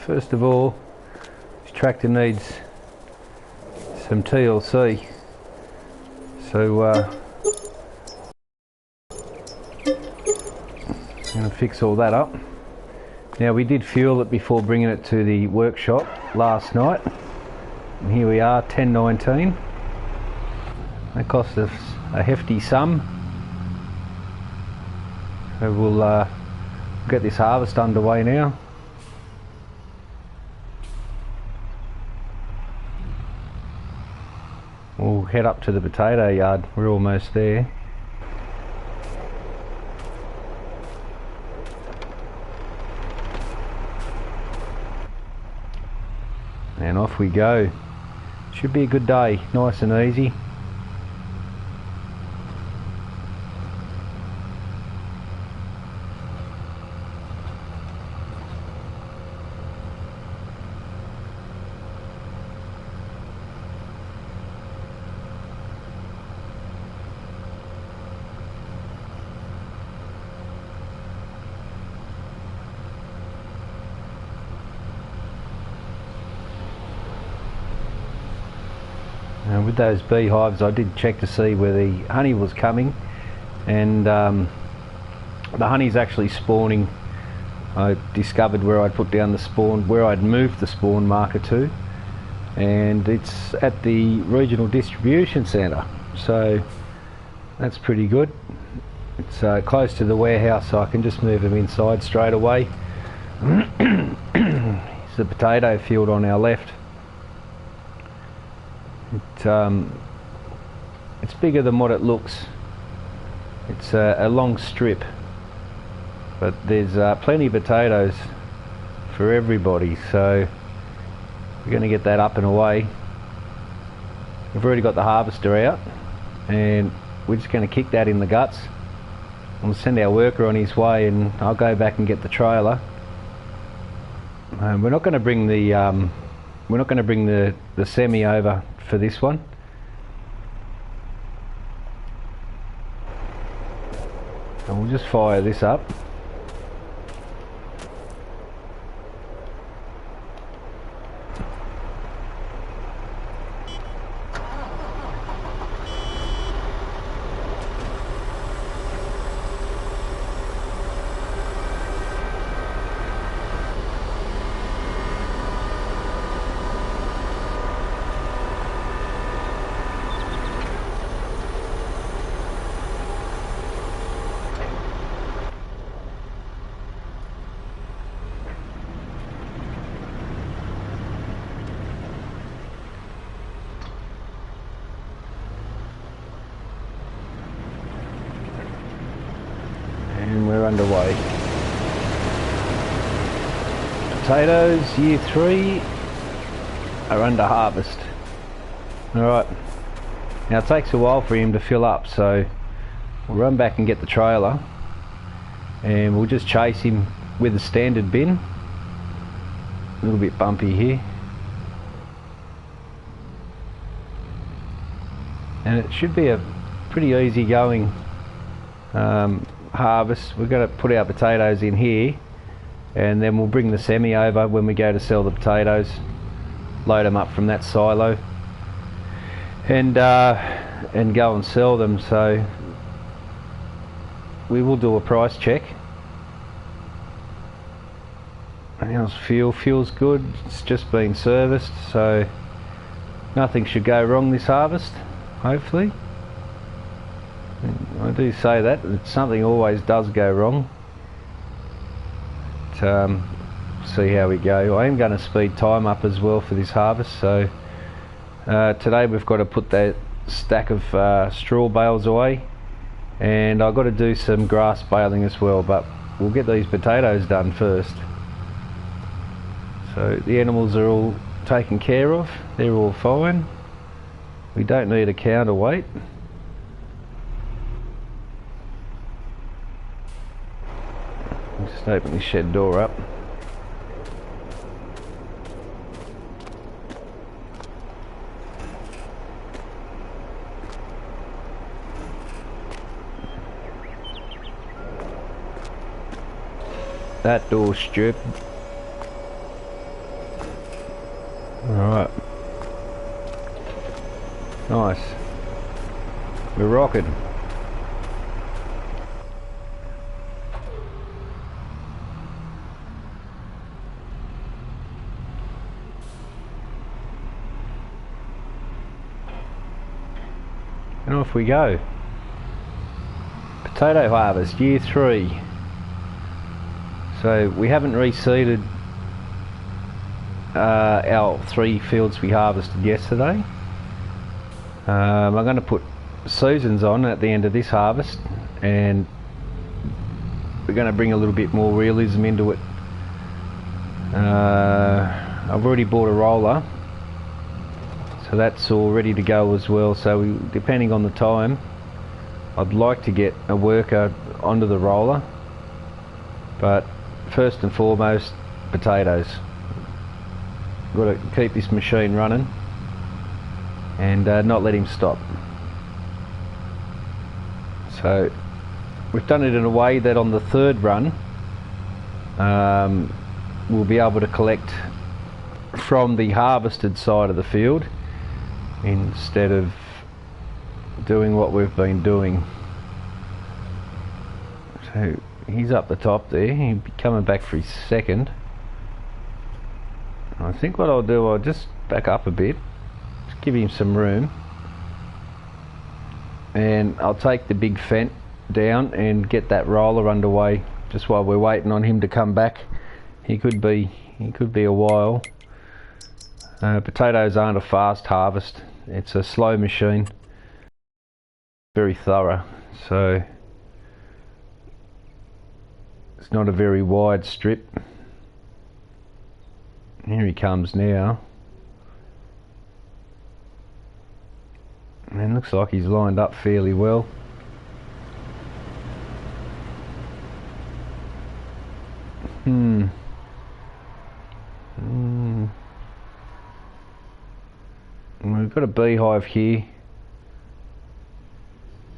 First of all, this tractor needs some TLC, so I'm going to fix all that up. Now, we did fuel it before bringing it to the workshop last night, and here we are, 10:19. That cost us a hefty sum, so we'll get this harvest underway now. We'll head up to the potato yard, we're almost there. And off we go. Should be a good day, nice and easy. With those beehives, I did check to see where the honey was coming, and the honey's actually spawning. I discovered where I'd put down the spawn, where I'd moved the spawn marker to, and it's at the regional distribution centre, so that's pretty good. It's close to the warehouse, so I can just move them inside straight away. It's the potato field on our left. It's bigger than what it looks. It's a long strip, but there's plenty of potatoes for everybody, so we're going to get that up and away. We've already got the harvester out, and we're just going to kick that in the guts. We'll send our worker on his way, and I'll go back and get the trailer. We're not going to bring the semi over for this one. And we'll just fire this up. And we're underway. Potatoes, year 3, are under harvest. Alright, now it takes a while for him to fill up, so we'll run back and get the trailer, and we'll just chase him with a standard bin. A little bit bumpy here. And it should be a pretty easy going harvest. We're going to put our potatoes in here, and then we'll bring the semi over when we go to sell the potatoes, load them up from that silo, and go and sell them. So we will do a price check. How's fuel's good, it's just been serviced, so nothing should go wrong this harvest, hopefully. I do say that, something always does go wrong. But, see how we go. I am going to speed time up as well for this harvest, so today we've got to put that stack of straw bales away, and I've got to do some grass baling as well, but we'll get these potatoes done first. So the animals are all taken care of, they're all fine. We don't need a counterweight. Just open the shed door up. That door's stupid. Alright. Nice. We're rocking. And off we go. Potato harvest, year 3. So we haven't reseeded our 3 fields we harvested yesterday. I'm going to put seasons on at the end of this harvest, and we're going to bring a little bit more realism into it. I've already bought a roller, so that's all ready to go as well. So depending on the time, I'd like to get a worker onto the roller, but first and foremost, potatoes. Got to keep this machine running and not let him stop. So we've done it in a way that on the 3rd run we'll be able to collect from the harvested side of the field instead of doing what we've been doing. So he's up the top there, he'll be coming back for his 2nd. I think what I'll do, I'll just back up a bit, just give him some room, and I'll take the big fent down and get that roller underway just while we're waiting on him to come back. He could be a while. Potatoes aren't a fast harvest, it's a slow machine, very thorough, so it's not a very wide strip. Here he comes now, and looks like he's lined up fairly well. We've got a beehive here,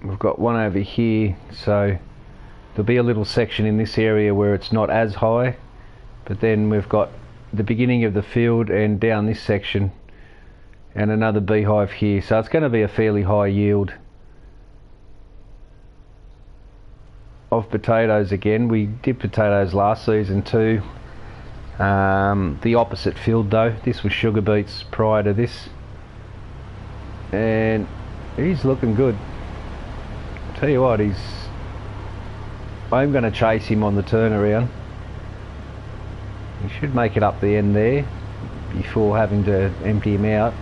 we've got one over here, so there'll be a little section in this area where it's not as high, but then we've got the beginning of the field and down this section and another beehive here, so it's going to be a fairly high yield of potatoes. Again, we did potatoes last season too, the opposite field though. This was sugar beets prior to this, and he's looking good. Tell you what, I'm going to chase him on the turnaround. He should make it up the end there before having to empty him out.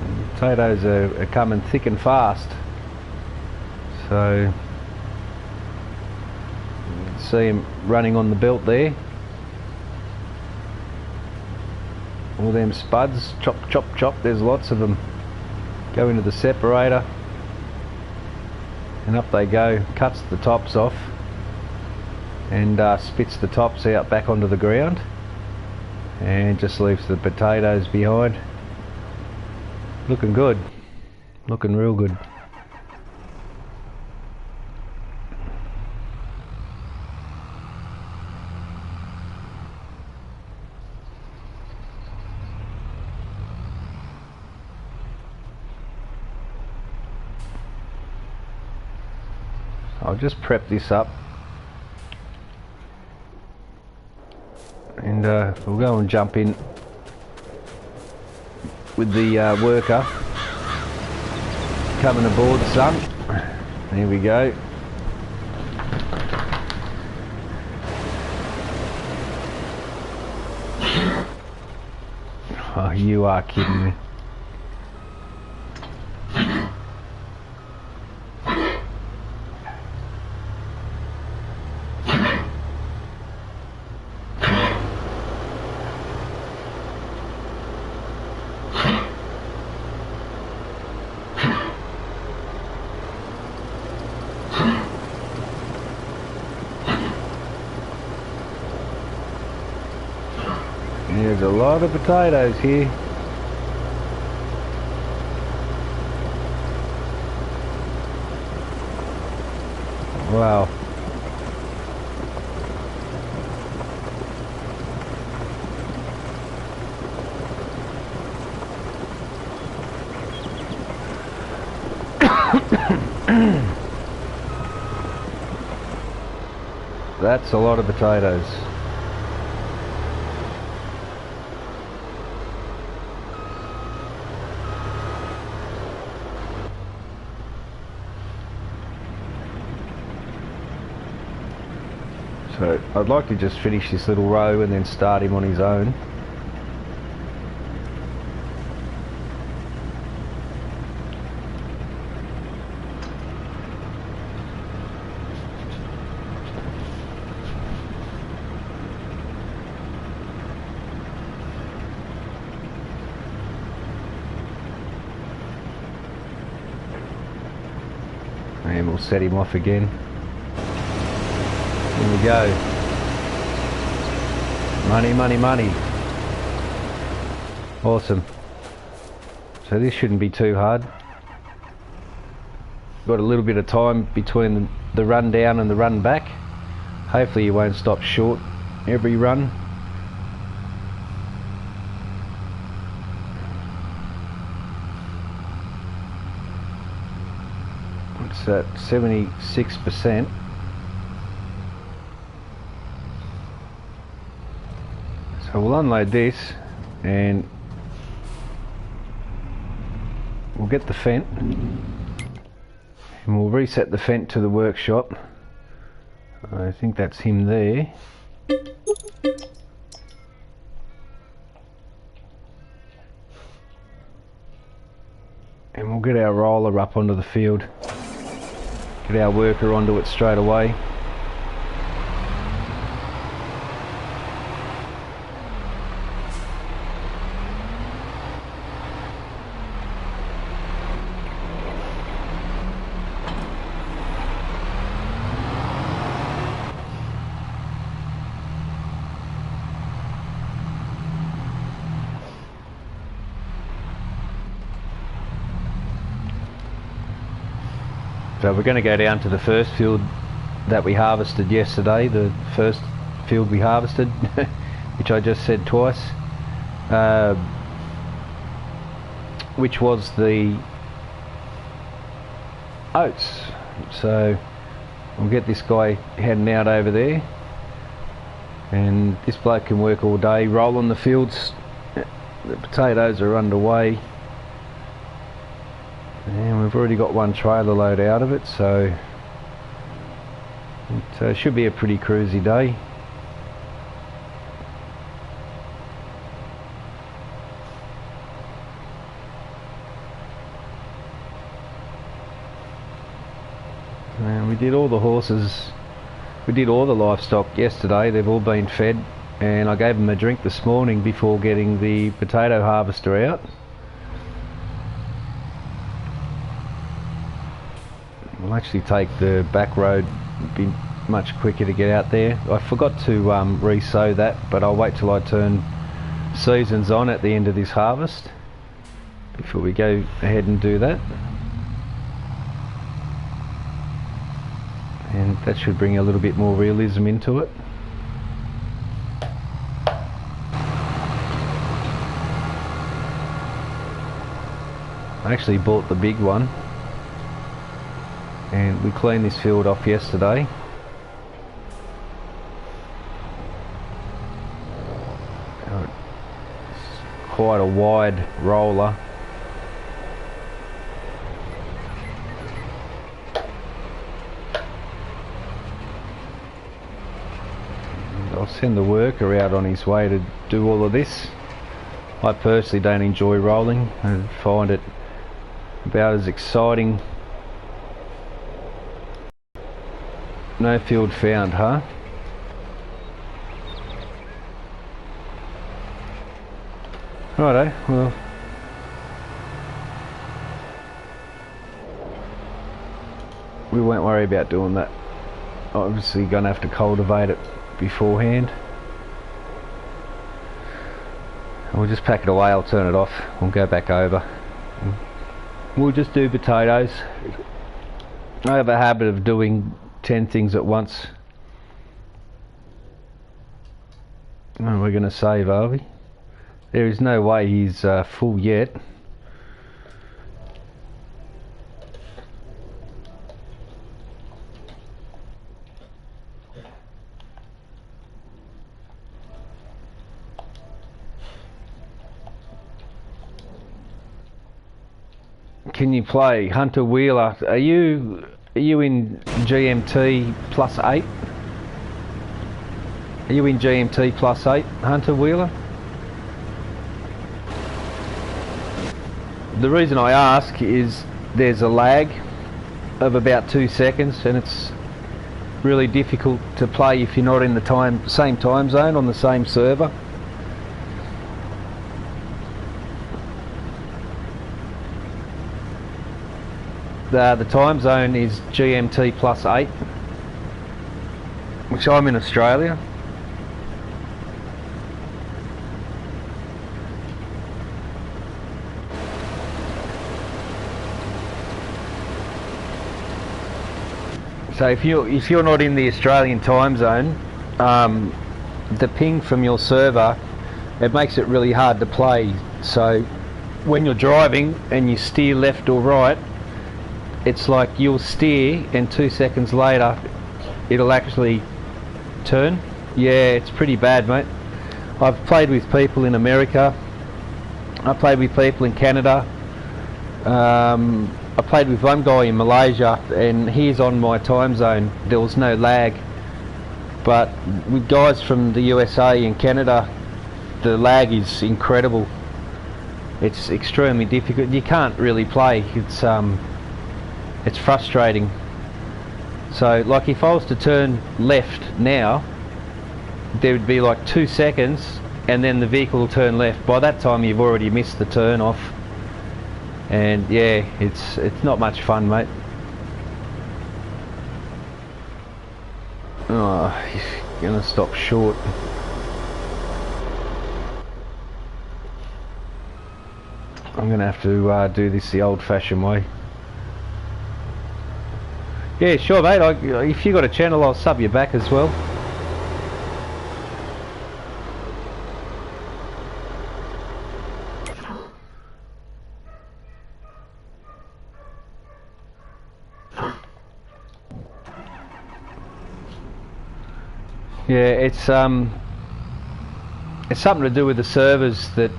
And potatoes are coming thick and fast, so you can see him running on the belt there. All them spuds, chop chop chop, there's lots of them. Go into the separator and up they go, cuts the tops off and spits the tops out back onto the ground and just leaves the potatoes behind. Looking good, looking real good. I'll just prep this up and we'll go and jump in with the worker coming aboard, son. There we go. Oh, you are kidding me. There's a lot of potatoes here. Wow. That's a lot of potatoes. So I'd like to just finish this little row and then start him on his own. And we'll set him off again. Here we go. Money, money, money. Awesome. So this shouldn't be too hard. Got a little bit of time between the run down and the run back. Hopefully you won't stop short every run. It's at 76%. So we'll unload this and we'll get the fent and we'll reset the fent to the workshop. I think that's him there. And we'll get our roller up onto the field. Get our worker onto it straight away. So we're going to go down to the first field that we harvested yesterday, the first field we harvested, which I just said twice, which was the oats. So we'll get this guy heading out over there, and this bloke can work all day rolling the fields. The potatoes are underway. And we've already got one trailer load out of it, so it should be a pretty cruisy day. And we did all the horses, we did all the livestock yesterday. They've all been fed, and I gave them a drink this morning before getting the potato harvester out. We'll actually take the back road, it'd be much quicker to get out there. I forgot to re-sow that, but I'll wait till I turn seasons on at the end of this harvest before we go ahead and do that. And that should bring a little bit more realism into it. I actually bought the big one, and we cleaned this field off yesterday. It's quite a wide roller. And I'll send the worker out on his way to do all of this. I personally don't enjoy rolling and find it about as exciting. No field found, huh? Righto, well, we won't worry about doing that. Obviously gonna have to cultivate it beforehand. We'll just pack it away, I'll turn it off, we'll go back over. We'll just do potatoes. I have a habit of doing 10 things at once. Oh, we're going to save, are we? There is no way he's full yet. can you play? Hunter Wheeler, are you in GMT +8? Are you in GMT +8, Hunter Wheeler? The reason I ask is there's a lag of about 2 seconds, and it's really difficult to play if you're not in the same time zone on the same server. The time zone is GMT +8, which I'm in Australia. So if you're not in the Australian time zone, the ping from your server, it makes it really hard to play. So when you're driving and you steer left or right, it's like you'll steer and 2 seconds later it'll actually turn. Yeah, it's pretty bad, mate. I've played with people in America, I played with people in Canada, I played with one guy in Malaysia, and he's on my time zone. There was no lag. But with guys from the USA and Canada, the lag is incredible. It's extremely difficult. You can't really play. It's frustrating. So, like, if I was to turn left now, there would be like 2 seconds, and then the vehicle will turn left. By that time, you've already missed the turn off. And yeah, it's not much fun, mate. Oh, he's gonna stop short. I'm gonna have to do this the old-fashioned way. Yeah, sure, mate. If you got a channel, I'll sub you back as well. Yeah, it's something to do with the servers that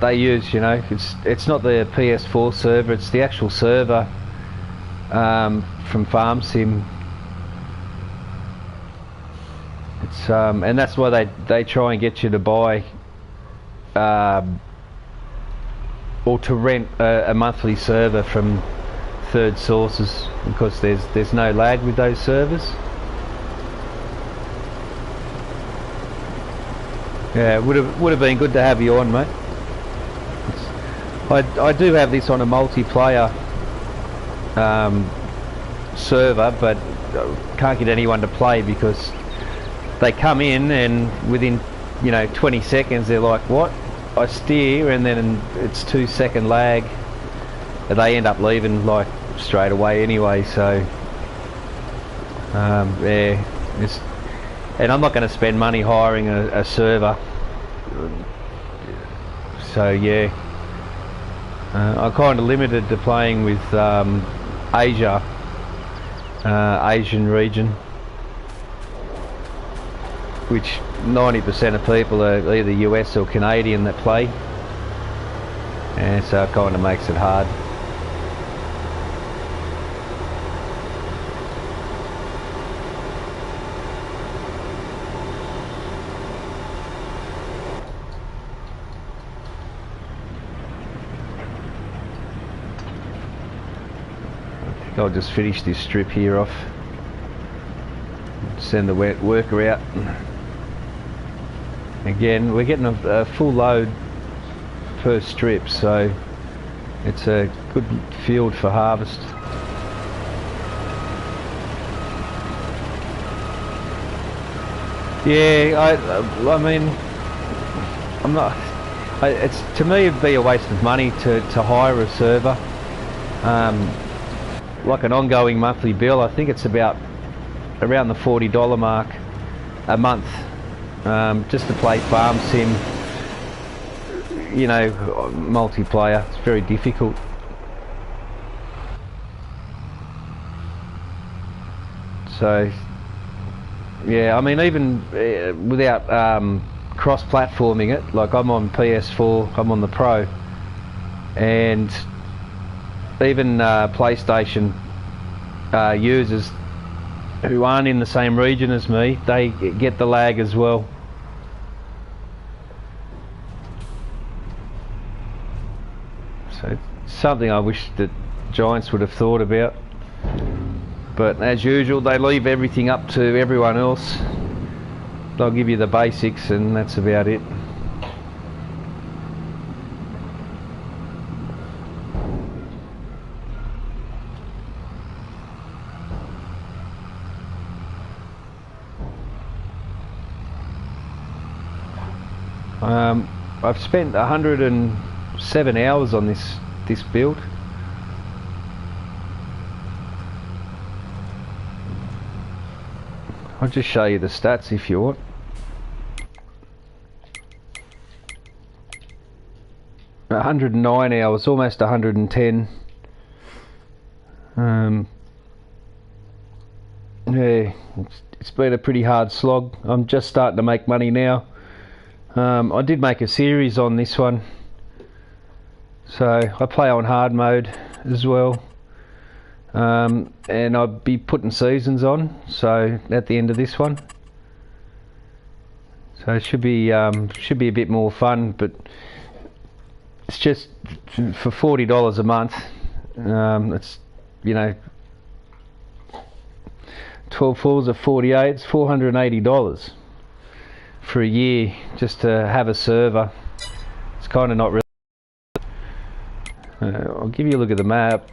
they use. You know, it's not the PS4 server; it's the actual server from Farm Sim. It's and that's why they try and get you to buy or to rent a monthly server from third sources, because there's no lag with those servers. Yeah, it would have been good to have you on, mate. I do have this on a multiplayer server, but can't get anyone to play because they come in and within 20 seconds they're like, what? I steer, and then it's 2 second lag. They end up leaving like straight away anyway. So yeah, and I'm not going to spend money hiring a server. So yeah, I'm kind of limited to playing with Asia, Asian region, which 90% of people are either US or Canadian that play, and so it kind of makes it hard. I'll just finish this strip here off, send the worker out. Again, we're getting a full load per strip, so it's a good field for harvest. Yeah, I mean, I'm not. It's, to me, it'd be a waste of money to hire a server. Like an ongoing monthly bill, I think it's about around the $40 mark a month, just to play Farm Sim, multiplayer. It's very difficult. So yeah, I mean, even without cross-platforming it. Like I'm on PS4, I'm on the Pro, and even PlayStation users who aren't in the same region as me, they get the lag as well. So it's something I wish that Giants would have thought about, but as usual they leave everything up to everyone else. They'll give you the basics and that's about it. I've spent 107 hours on this build. I'll just show you the stats if you want. $109 hours, almost 110. Yeah, it's been a pretty hard slog. I'm just starting to make money now. I did make a series on this one, so I play on hard mode as well, and I'll be putting seasons on, so at the end of this one, so it should be a bit more fun. But it's just for $40 a month. It's, you know, 12 falls of 48, it's $480 for a year just to have a server. It's kind of not really. I'll give you a look at the map.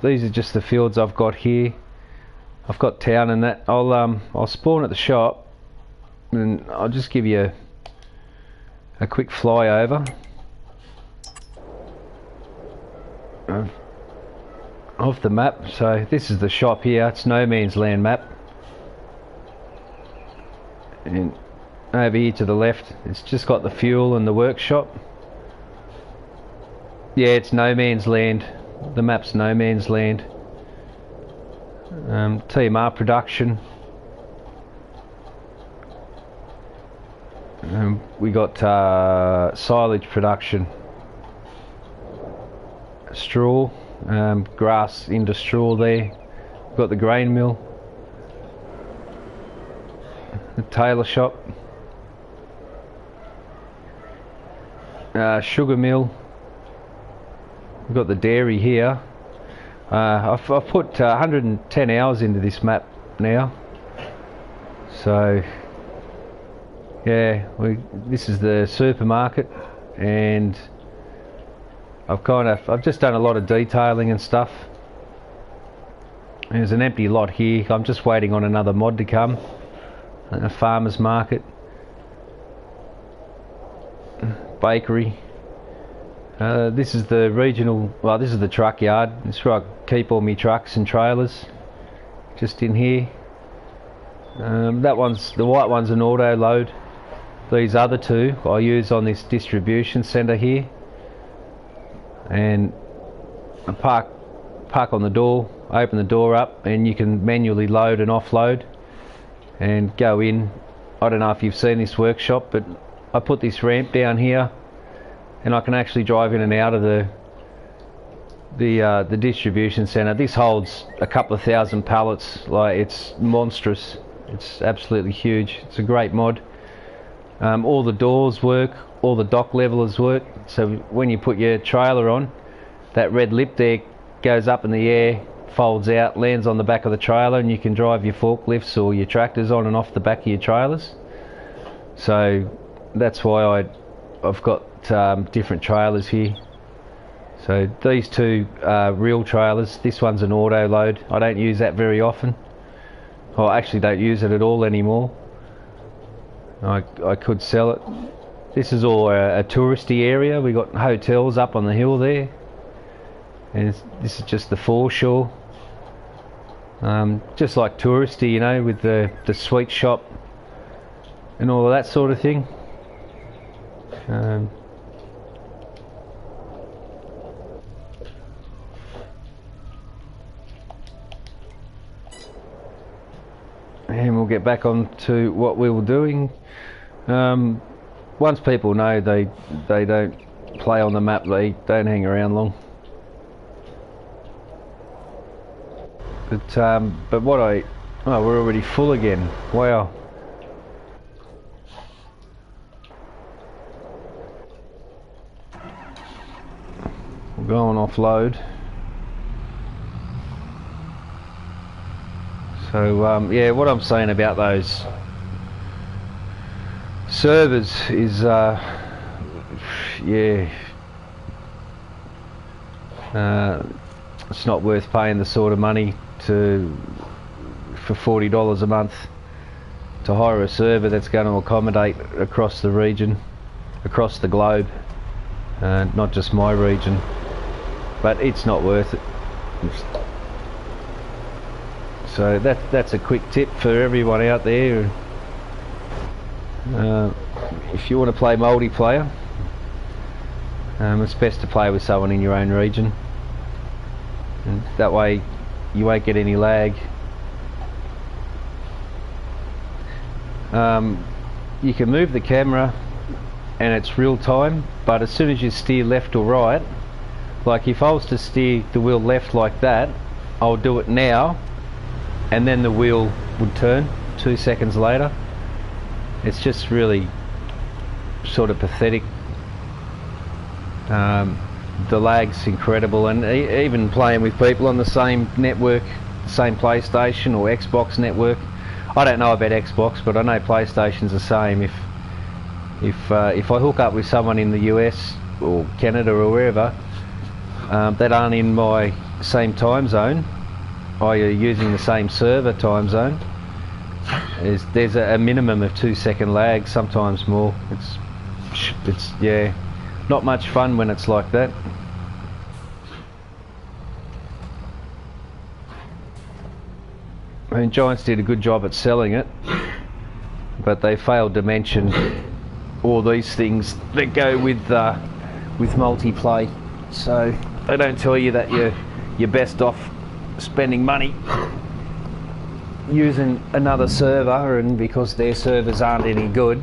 These are just the fields I've got here. I've got town and that. I'll spawn at the shop and I'll just give you a quick flyover of the map. So this is the shop here. It's no man's land map. And over here to the left, it's just got the fuel and the workshop. Yeah, it's no man's land. The map's no man's land. TMR production. We got silage production. Straw, grass into straw there. We've got the grain mill. The tailor shop, sugar mill. We've got the dairy here. I've put 110 hours into this map now. So yeah, this is the supermarket, and I've just done a lot of detailing and stuff. There's an empty lot here. I'm just waiting on another mod to come. A farmer's market, bakery. This is the regional, well, this is the truck yard. This is where I keep all my trucks and trailers, just in here. The white one's an auto load. These other two I use on this distribution centre here, and I park on the door, open the door up, and you can manually load and offload and go in. I don't know if you've seen this workshop, but I put this ramp down here and I can actually drive in and out of the distribution centre. This holds a couple of thousand pallets. Like, it's monstrous. It's absolutely huge. It's a great mod. All the doors work, all the dock levelers work, so when you put your trailer on, that red lip there goes up in the air, folds out, lands on the back of the trailer, and you can drive your forklifts or your tractors on and off the back of your trailers. So that's why I've got different trailers here. So these two are real trailers. This one's an auto load. I don't use that very often. Well, I actually don't use it at all anymore. I could sell it. This is all a touristy area. We got hotels up on the hill there, and this is just the foreshore. Just like touristy, you know, with the sweet shop and all of that sort of thing. And we'll get back on to what we were doing. Once people know they don't play on the map, they don't hang around long. But what oh, we're already full again. Wow. We'll go on offload. So yeah, what I'm saying about those servers is yeah, it's not worth paying the sort of money for $40 a month to hire a server that's going to accommodate across the region, across the globe, not just my region. But it's not worth it. So that's a quick tip for everyone out there. If you want to play multiplayer, it's best to play with someone in your own region, and that way you won't get any lag. You can move the camera and it's real time, but as soon as you steer left or right, like if I was to steer the wheel left like that, I'll do it now and then the wheel would turn 2 seconds later. It's just really sort of pathetic. The lag's incredible, and even playing with people on the same network, same PlayStation or Xbox network. I don't know about Xbox, but I know PlayStation's the same. If I hook up with someone in the US or Canada or wherever that aren't in my same time zone, i.e. using the same server time zone, there's a minimum of 2 second lag, sometimes more. It's yeah, not much fun when it's like that. I mean, Giants did a good job at selling it, but they failed to mention all these things that go with multiplay. So they don't tell you that you're best off spending money using another server, and because their servers aren't any good,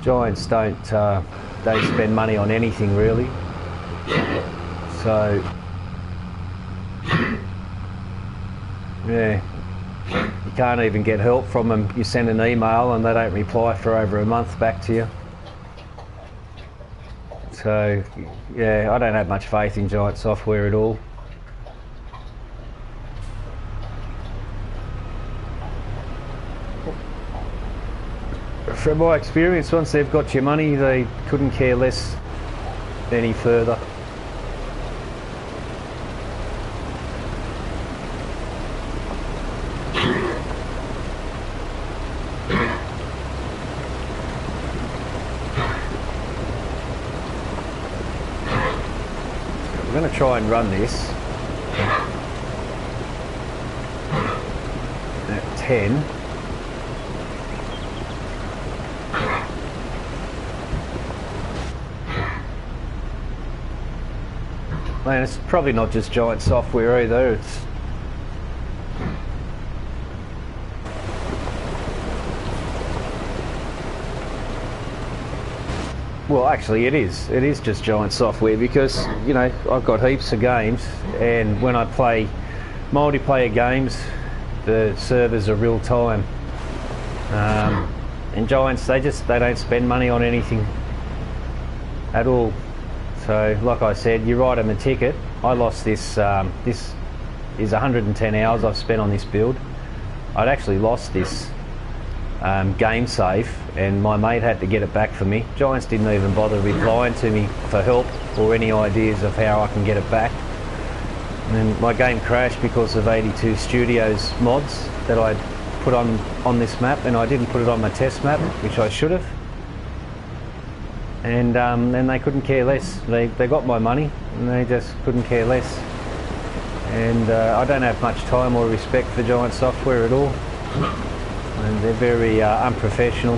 Giants don't spend money on anything really. So yeah, you can't even get help from them. You send an email and they don't reply for over a month back to you. So yeah, I don't have much faith in Giant software at all. From my experience, once they've got your money, they couldn't care less any further. We're going to try and run this at 10. And it's probably not just Giant software either. It's well, actually it is just Giant software, because you know, I've got heaps of games, and when I play multiplayer games the servers are real time, and Giants, they don't spend money on anything at all. So like I said, you write them a ticket. I lost this, this is 110 hours I've spent on this build. I'd actually lost this game save, and my mate had to get it back for me. Giants didn't even bother replying to me for help or any ideas of how I can get it back. And then my game crashed because of 82 Studios mods that I'd put on this map, and I didn't put it on my test map, which I should have. And they couldn't care less. They got my money and they just couldn't care less. And I don't have much time or respect for Giant software at all. And they're very unprofessional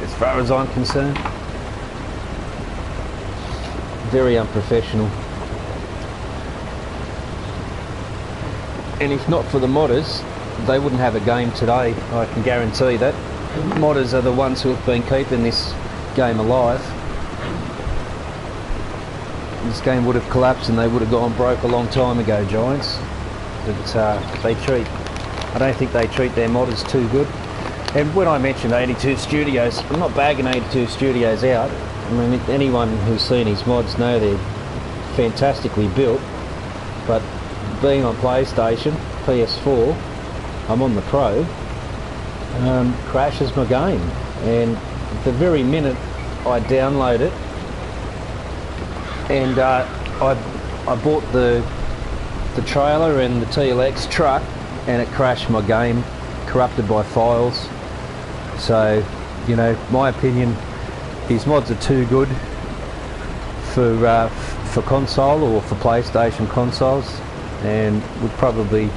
as far as I'm concerned. Very unprofessional. And if not for the modders, they wouldn't have a game today. I can guarantee that. Modders are the ones who have been keeping this game alive. This game would have collapsed and they would have gone broke a long time ago, Giants. But I don't think they treat their modders too good. And when I mentioned 82 Studios, I'm not bagging 82 Studios out. I mean, anyone who's seen his mods know they're fantastically built. But being on PlayStation, PS4, I'm on the Pro, crashes my game. And the very minute I download it, and I bought the trailer and the TLX truck, and it crashed my game, corrupted by files. So, you know, my opinion, his mods are too good for console or for PlayStation consoles, and would probably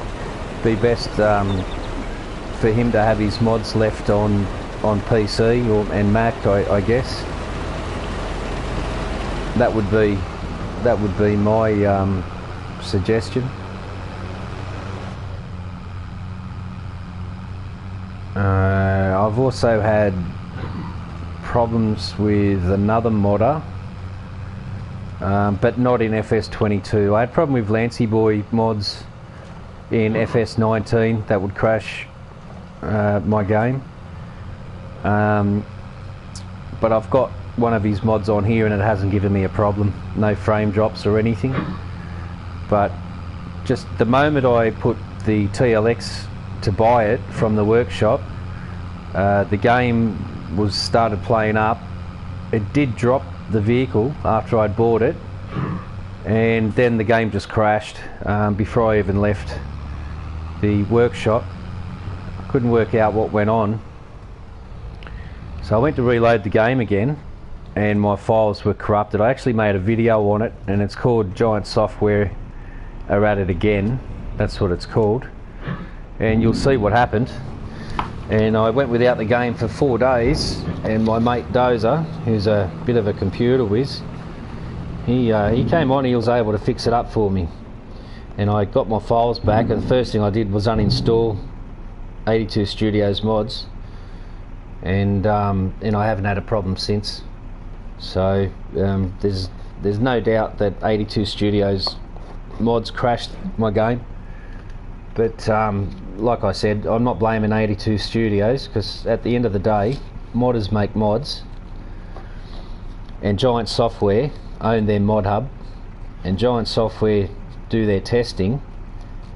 be best for him to have his mods left on PC and Mac, I guess. That would be my suggestion. I've also had problems with another modder, but not in FS22. I had a problem with Lancy Boy mods in FS19 that would crash my game. But I've got one of his mods on here and it hasn't given me a problem. No frame drops or anything. But just the moment I put the TLX to buy it from the workshop, the game started playing up. It did drop the vehicle after I'd bought it, and then the game just crashed before I even left the workshop. I couldn't work out what went on, so I went to reload the game again and my files were corrupted. I actually made a video on it, and it's called Giant Software Are At It Again. That's what it's called, and you'll see what happened. And I went without the game for 4 days, and my mate Dozer, who's a bit of a computer whiz, he came on, he was able to fix it up for me. And I got my files back, and the first thing I did was uninstall 82 Studios mods, and I haven't had a problem since. So there's no doubt that 82 Studios mods crashed my game. But like I said, I'm not blaming 82 Studios, because at the end of the day, modders make mods, and Giant Software own their mod hub, and Giant Software do their testing,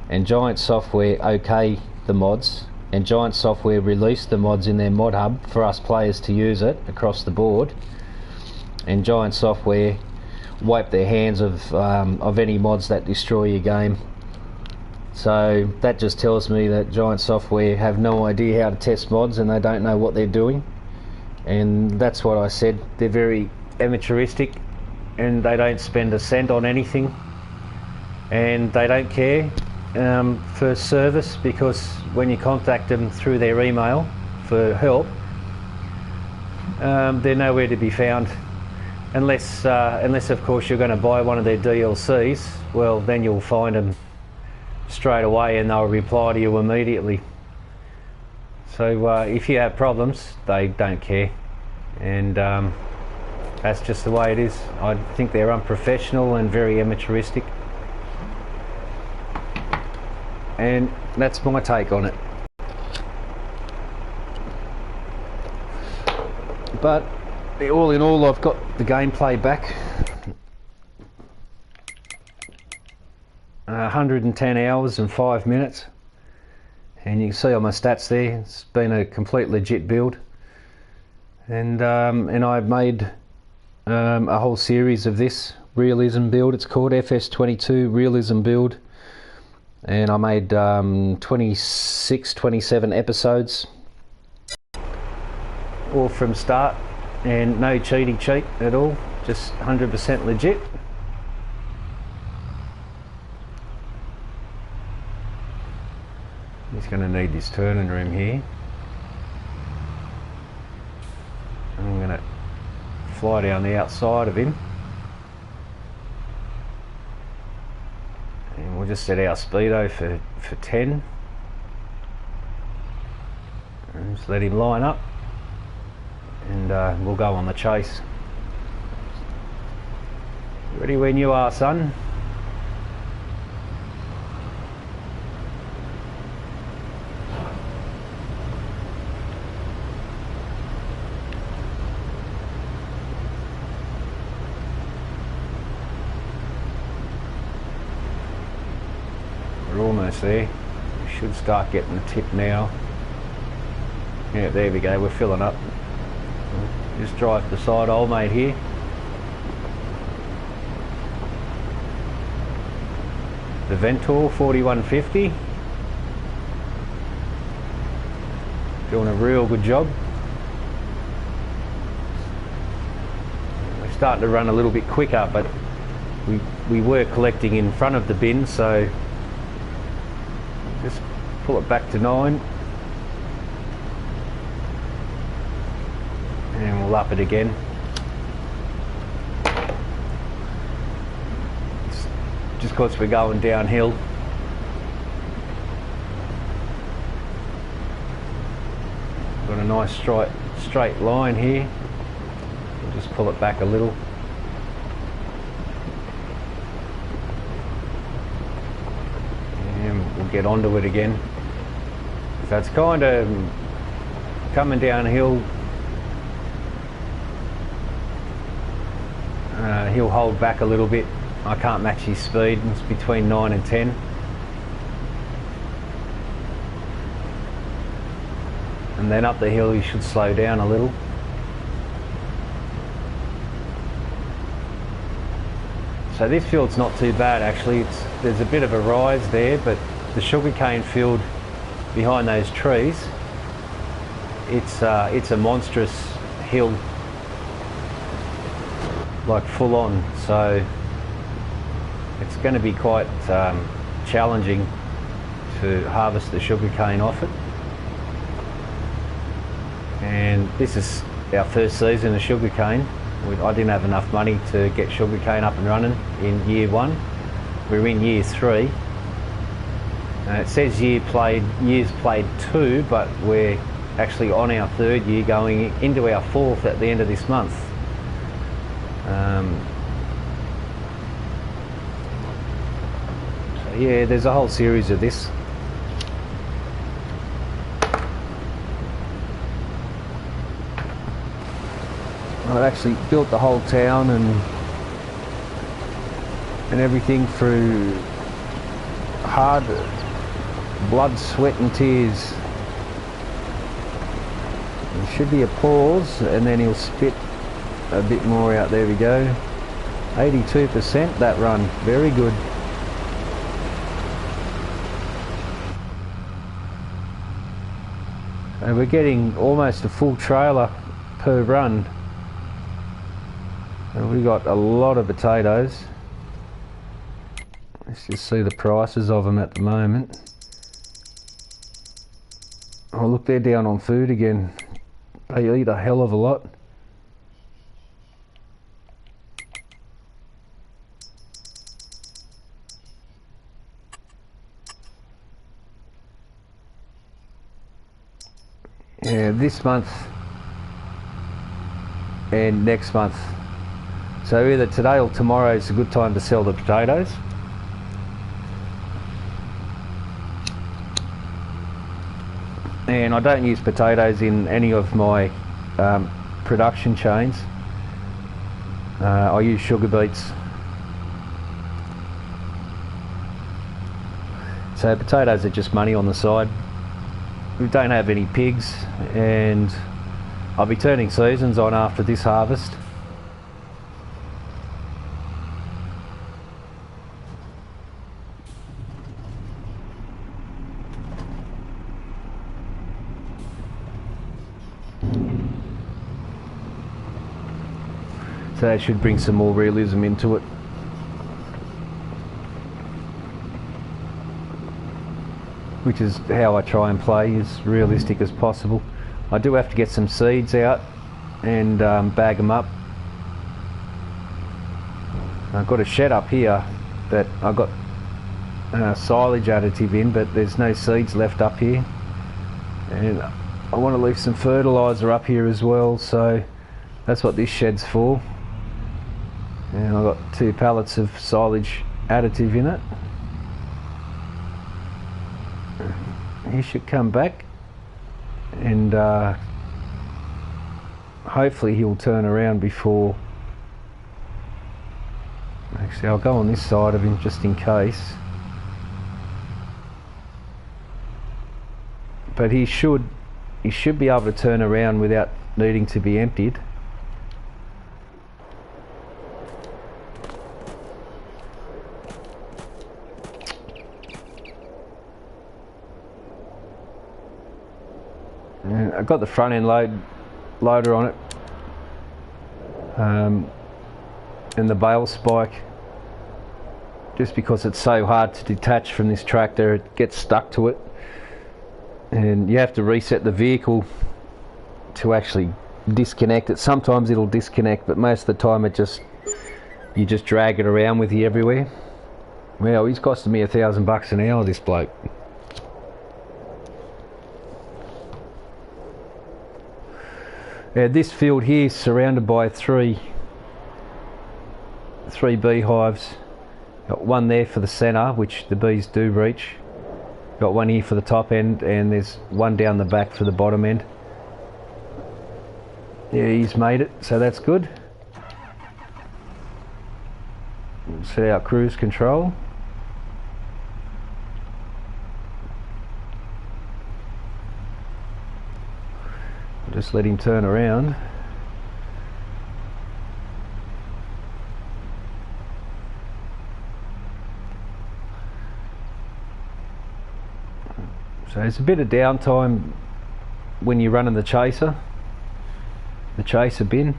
and Giant Software okay the mods, and Giant Software release the mods in their mod hub for us players to use it across the board, and Giant Software wipe their hands of any mods that destroy your game. So that just tells me that Giant Software have no idea how to test mods, and they don't know what they're doing. And that's what I said, they're very amateuristic, and they don't spend a cent on anything, and they don't care for service, because when you contact them through their email for help, they're nowhere to be found, unless of course you're going to buy one of their DLCs. Well, then you'll find them straight away and they'll reply to you immediately. So if you have problems, they don't care, and that's just the way it is. I think they're unprofessional and very amateuristic, and that's my take on it. But all in all, I've got the gameplay back. 110 hours and 5 minutes, and you can see on my stats there, it's been a complete legit build. And I've made a whole series of this realism build. It's called FS22 realism build, and I made 27 episodes, all from start, and no cheaty cheat at all, just 100% legit. He's going to need this turning room here. I'm going to fly down the outside of him, and we'll just set our speedo for 10. Just let him line up and we'll go on the chase. Ready when you are, son. We're almost there. We should start getting the tip now. Yeah, there we go, we're filling up. Just drive beside old mate here. The Ventor 4150. Doing a real good job. We're starting to run a little bit quicker, but we were collecting in front of the bin, so just pull it back to 9. And we'll up it again. It's just because we're going downhill. Got a nice straight line here. We'll just pull it back a little. And we'll get onto it again. So it's kind of coming downhill. He'll hold back a little bit. I can't match his speed. It's between 9 and 10. And then up the hill he should slow down a little. So this field's not too bad actually. There's a bit of a rise there, but the sugarcane field behind those trees, it's a monstrous hill. Like full on, so it's going to be quite challenging to harvest the sugarcane off it. And this is our first season of sugarcane. I didn't have enough money to get sugarcane up and running in year 1. We're in year 3. It says years played 2, but we're actually on our 3rd year, going into our 4th at the end of this month. So yeah, there's a whole series of this. I actually built the whole town and everything through hard blood, sweat and tears. There should be a pause and then he'll spit a bit more out. There we go. 82% that run. Very good. And we're getting almost a full trailer per run. And we got a lot of potatoes. Let's just see the prices of them at the moment. Oh look, they're down on food again. They eat a hell of a lot. Yeah, this month and next month. So either today or tomorrow is a good time to sell the potatoes. And I don't use potatoes in any of my production chains. I use sugar beets. So potatoes are just money on the side. We don't have any pigs, and I'll be turning seasons on after this harvest. So that should bring some more realism into it. Which is how I try and play, as realistic as possible. I do have to get some seeds out and bag them up. I've got a shed up here that I got silage additive in, but there's no seeds left up here. And I want to leave some fertiliser up here as well, so that's what this shed's for. And I've got 2 pallets of silage additive in it. He should come back and hopefully he'll turn around before. Actually, I'll go on this side of him just in case. But he should be able to turn around without needing to be emptied. And I've got the front end loader on it, and the bale spike, just because it's so hard to detach from this tractor, it gets stuck to it, and you have to reset the vehicle to actually disconnect it. Sometimes it'll disconnect, but most of the time you just drag it around with you everywhere. Well, he's costing me $1,000 an hour, this bloke. This field here is surrounded by three beehives. Got one there for the centre, which the bees do reach. Got one here for the top end, and there's one down the back for the bottom end. Yeah, he's made it, so that's good. Set our cruise control. Just let him turn around. So there's a bit of downtime when you're running the chaser bin,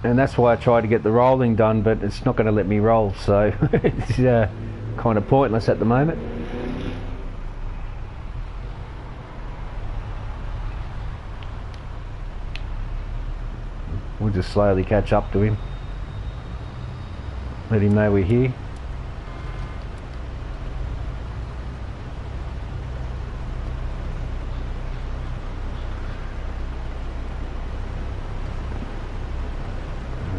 and that's why I tried to get the rolling done, but it's not going to let me roll, so it's kind of pointless at the moment. We'll just slowly catch up to him, let him know we're here.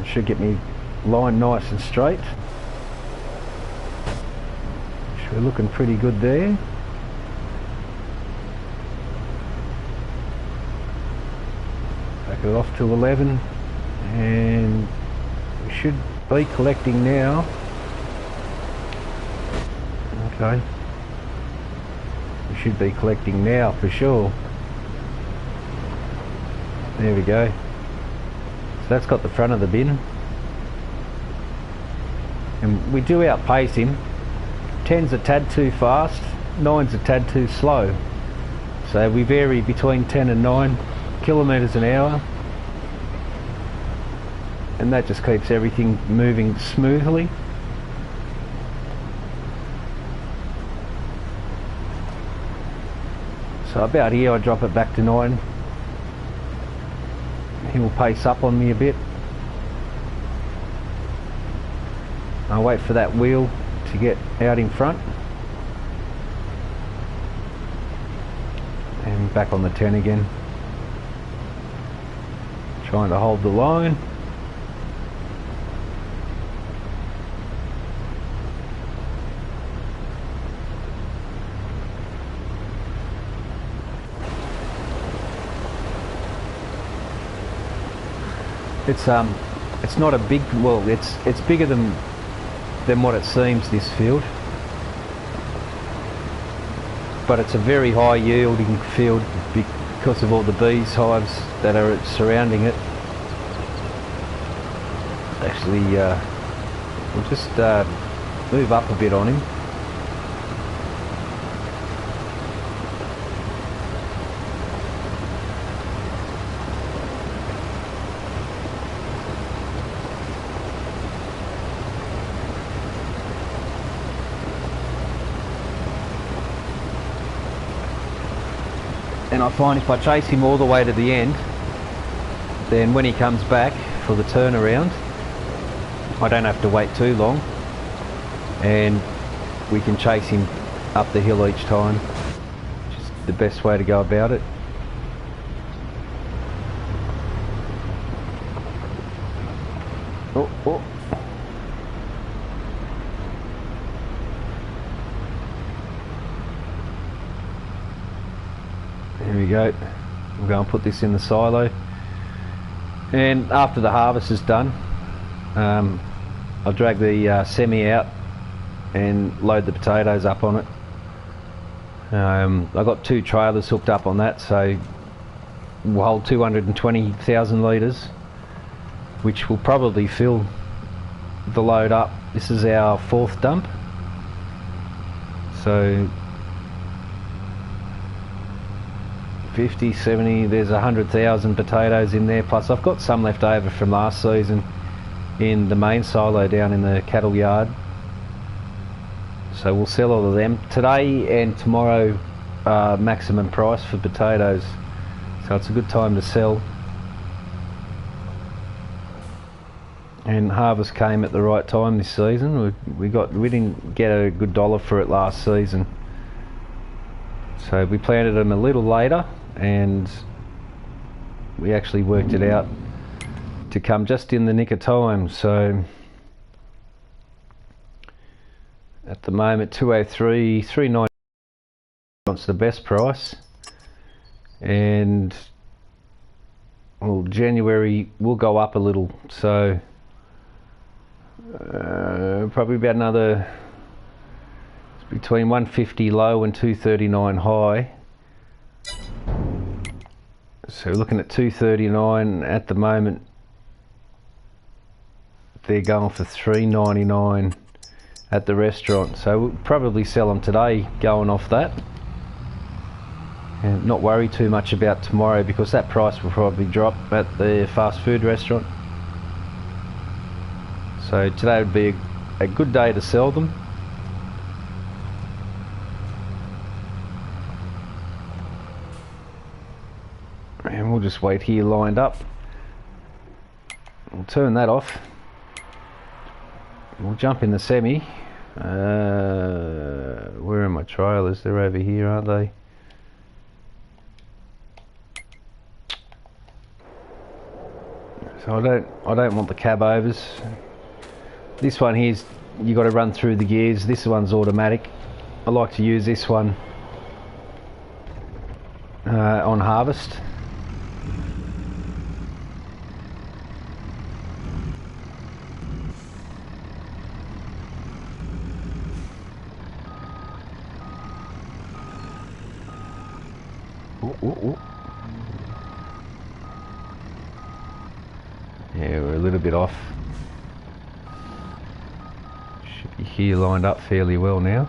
Should get me line nice and straight. We're looking pretty good there. Back it off to 11, and we should be collecting now. Okay, we should be collecting now for sure. There we go. So that's got the front of the bin, and we do outpace him. 10's a tad too fast, 9's a tad too slow, so we vary between 10 and 9 kilometres an hour, and that just keeps everything moving smoothly. So about here I drop it back to 9. He will pace up on me a bit. I'll wait for that wheel to get out in front, and back on the 10 again, trying to hold the line. It's not a big, well, it's bigger than what it seems, this field, but it's a very high yielding field because of all the bees hives that are surrounding it. Actually, we'll just move up a bit on him. And I find if I chase him all the way to the end, then when he comes back for the turnaround, I don't have to wait too long, and we can chase him up the hill each time. Just the best way to go about it. Oh. There we go. We'll go and put this in the silo, and after the harvest is done, I'll drag the semi out and load the potatoes up on it. I've got 2 trailers hooked up on that, so we'll hold 220,000 litres, which will probably fill the load up. This is our 4th dump, so 50, 70, there's 100,000 potatoes in there, plus I've got some left over from last season in the main silo down in the cattle yard. So we'll sell all of them. Today and tomorrow maximum price for potatoes, so it's a good time to sell. And harvest came at the right time this season. We didn't get a good dollar for it last season, so we planted them a little later, and we actually worked it out to come just in the nick of time. So at the moment 203, 390 wants the best price, and well, January will go up a little, so probably about another, it's between 150 low and 239 high. So we're looking at 239 at the moment. They're going for 399 at the restaurant, so we'll probably sell them today going off that, and not worry too much about tomorrow, because that price will probably drop at the fast food restaurant. So today would be a good day to sell them. And we'll just wait here lined up. We'll turn that off. We'll jump in the semi. Where are my trailers? They're over here, aren't they? So I don't want the cab overs. This one here's, you got to run through the gears. This one's automatic. I like to use this one on harvest. Ooh. Yeah, we're a little bit off. Should be here lined up fairly well now.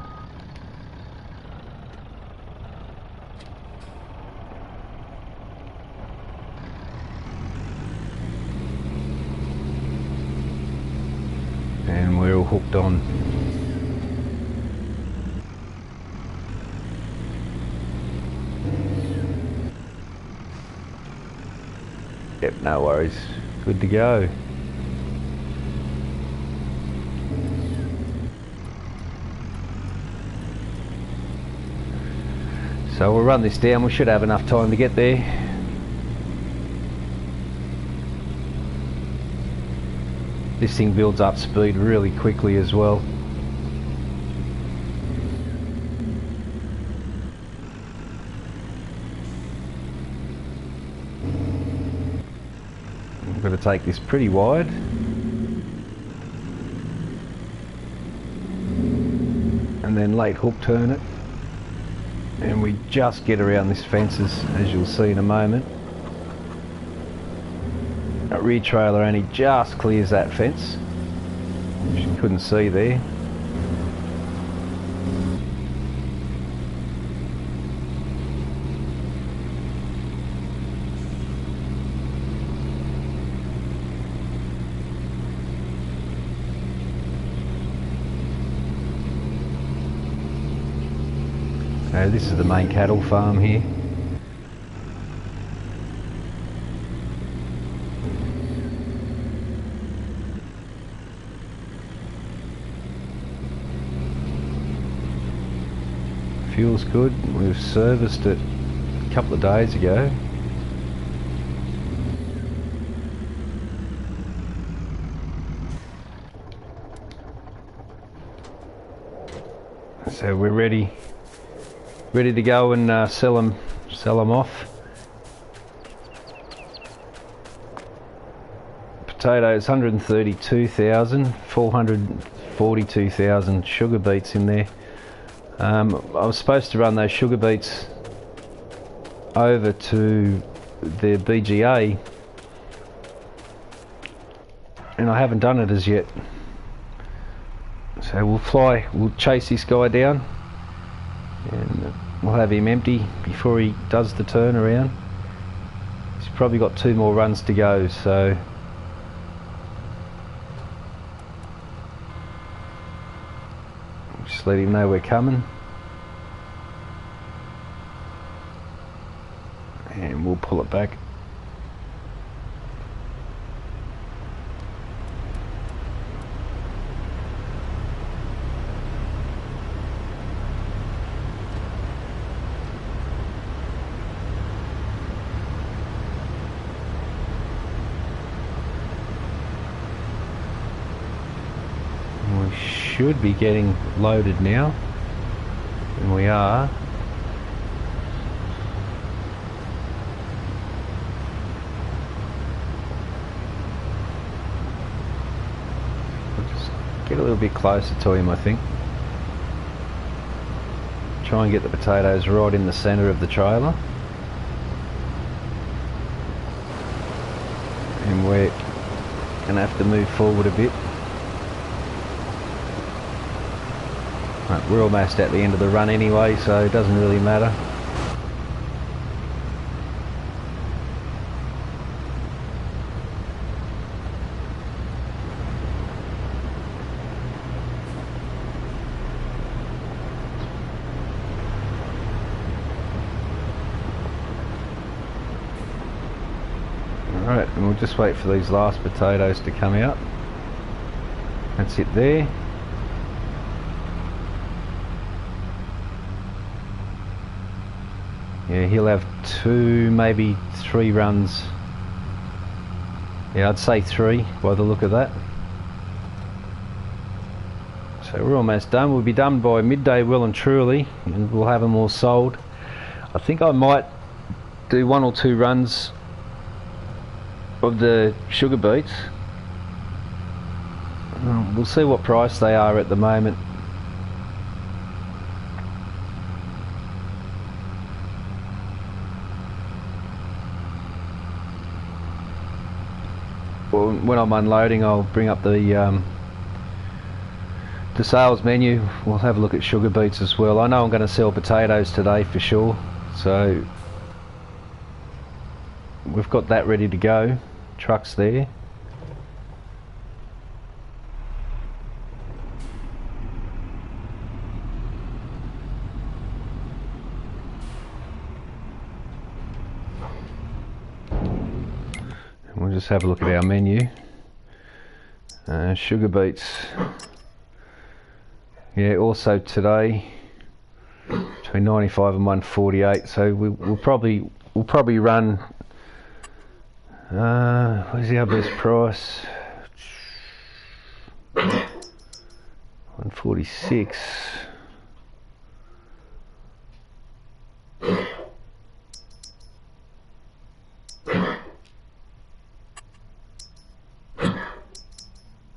And we're all hooked on. Yep, no worries. Good to go. So we'll run this down. We should have enough time to get there. This thing builds up speed really quickly as well. I'm going to take this pretty wide. And then late hook turn it. And we just get around this fence, as you'll see in a moment. That rear trailer only just clears that fence, which you couldn't see there. This is the main cattle farm here. Fuel's good. We've serviced it a couple of days ago. So we're ready to go and sell them off. Potatoes 132,000, 442,000 sugar beets in there. I was supposed to run those sugar beets over to the BGA, and I haven't done it as yet. So we'll chase this guy down, and we'll have him empty before he does the turnaround. He's probably got 2 more runs to go, so just let him know we're coming, and we'll pull it back. Should be getting loaded now, and we are. We'll just get a little bit closer to him, I think. Try and get the potatoes right in the centre of the trailer, and we're going to have to move forward a bit. Right, we're almost at the end of the run anyway, so it doesn't really matter. Alright, and we'll just wait for these last potatoes to come out. That's it there. Yeah, he'll have 2, maybe 3 runs. Yeah, I'd say 3 by the look of that. So we're almost done. We'll be done by midday, well and truly, and we'll have them all sold. I think I might do 1 or 2 runs of the sugar beets. We'll see what price they are at the moment. When I'm unloading, I'll bring up the sales menu. We'll have a look at sugar beets as well. I know I'm going to sell potatoes today for sure, so we've got that ready to go. Trucks there. We'll just have a look at our menu. Sugar beets. Yeah, also today between 95 and 148. So we'll probably run. What is our best price? 146.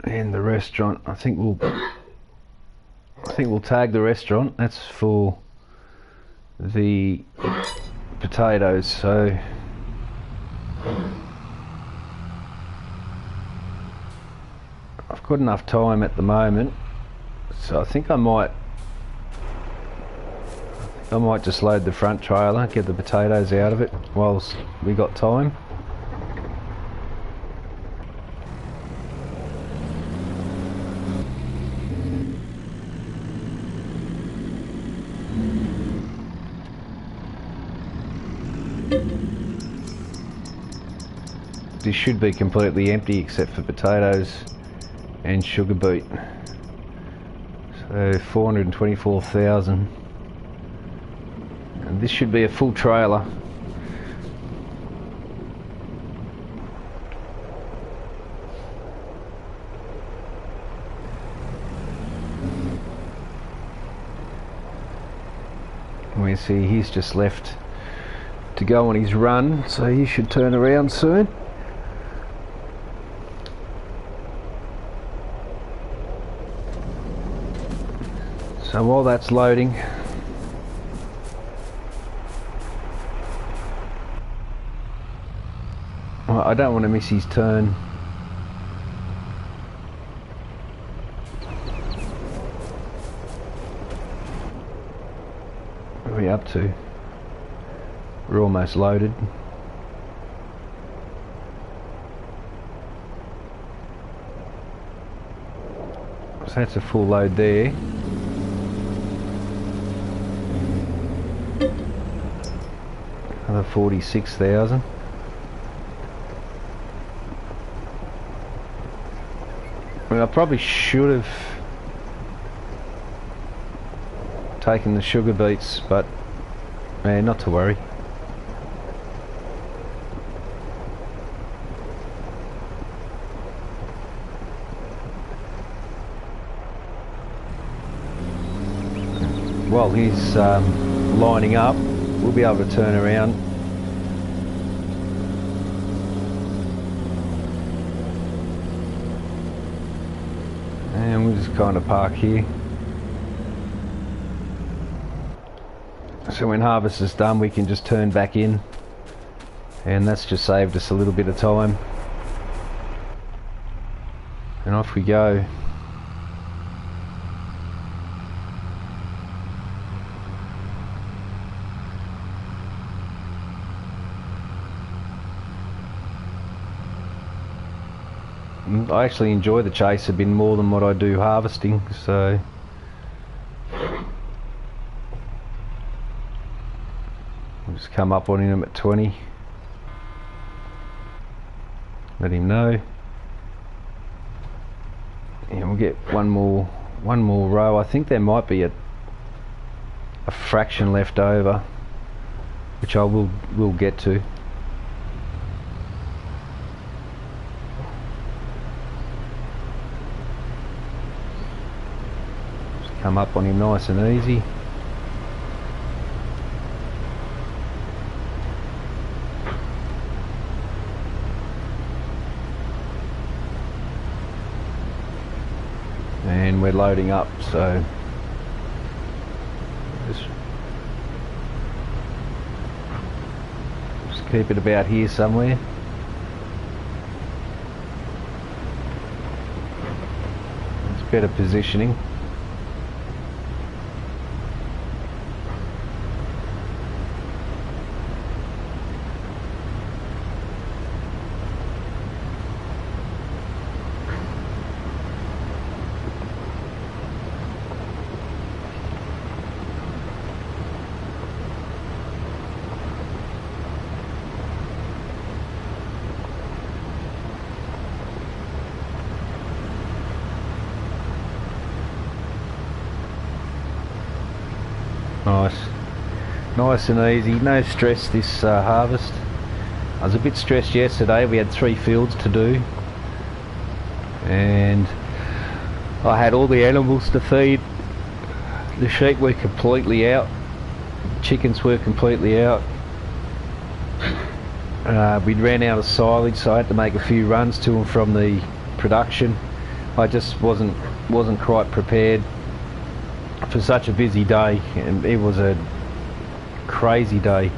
And the restaurant, I think we'll tag the restaurant. That's for the potatoes. So I've got enough time at the moment, so I think I might just load the front trailer, get the potatoes out of it whilst we got time. This should be completely empty except for potatoes and sugar beet. So 424,000. And this should be a full trailer. We see he's just left to go on his run, so he should turn around soon. So while that's loading, well, I don't want to miss his turn. What are we up to? We're almost loaded. So that's a full load there. Another 46,000. Well, I probably should have taken the sugar beets, but not to worry. While he's lining up, we'll be able to turn around. And we'll just kind of park here. So when harvest is done, we can just turn back in, and that's just saved us a little bit of time. And off we go. I actually enjoy the chase a bit more than what I do harvesting, so I'll just come up on him at 20, let him know, and we'll get one more row. I think there might be a fraction left over, which I will get to. Come up on him nice and easy. And we're loading up, so just keep it about here somewhere. It's better positioning. Nice and easy, no stress this harvest. I was a bit stressed yesterday. We had 3 fields to do, and I had all the animals to feed. The sheep were completely out, chickens were completely out. We ran out of silage, so I had to make a few runs to and from the production. I just wasn't quite prepared for such a busy day, and it was a crazy day.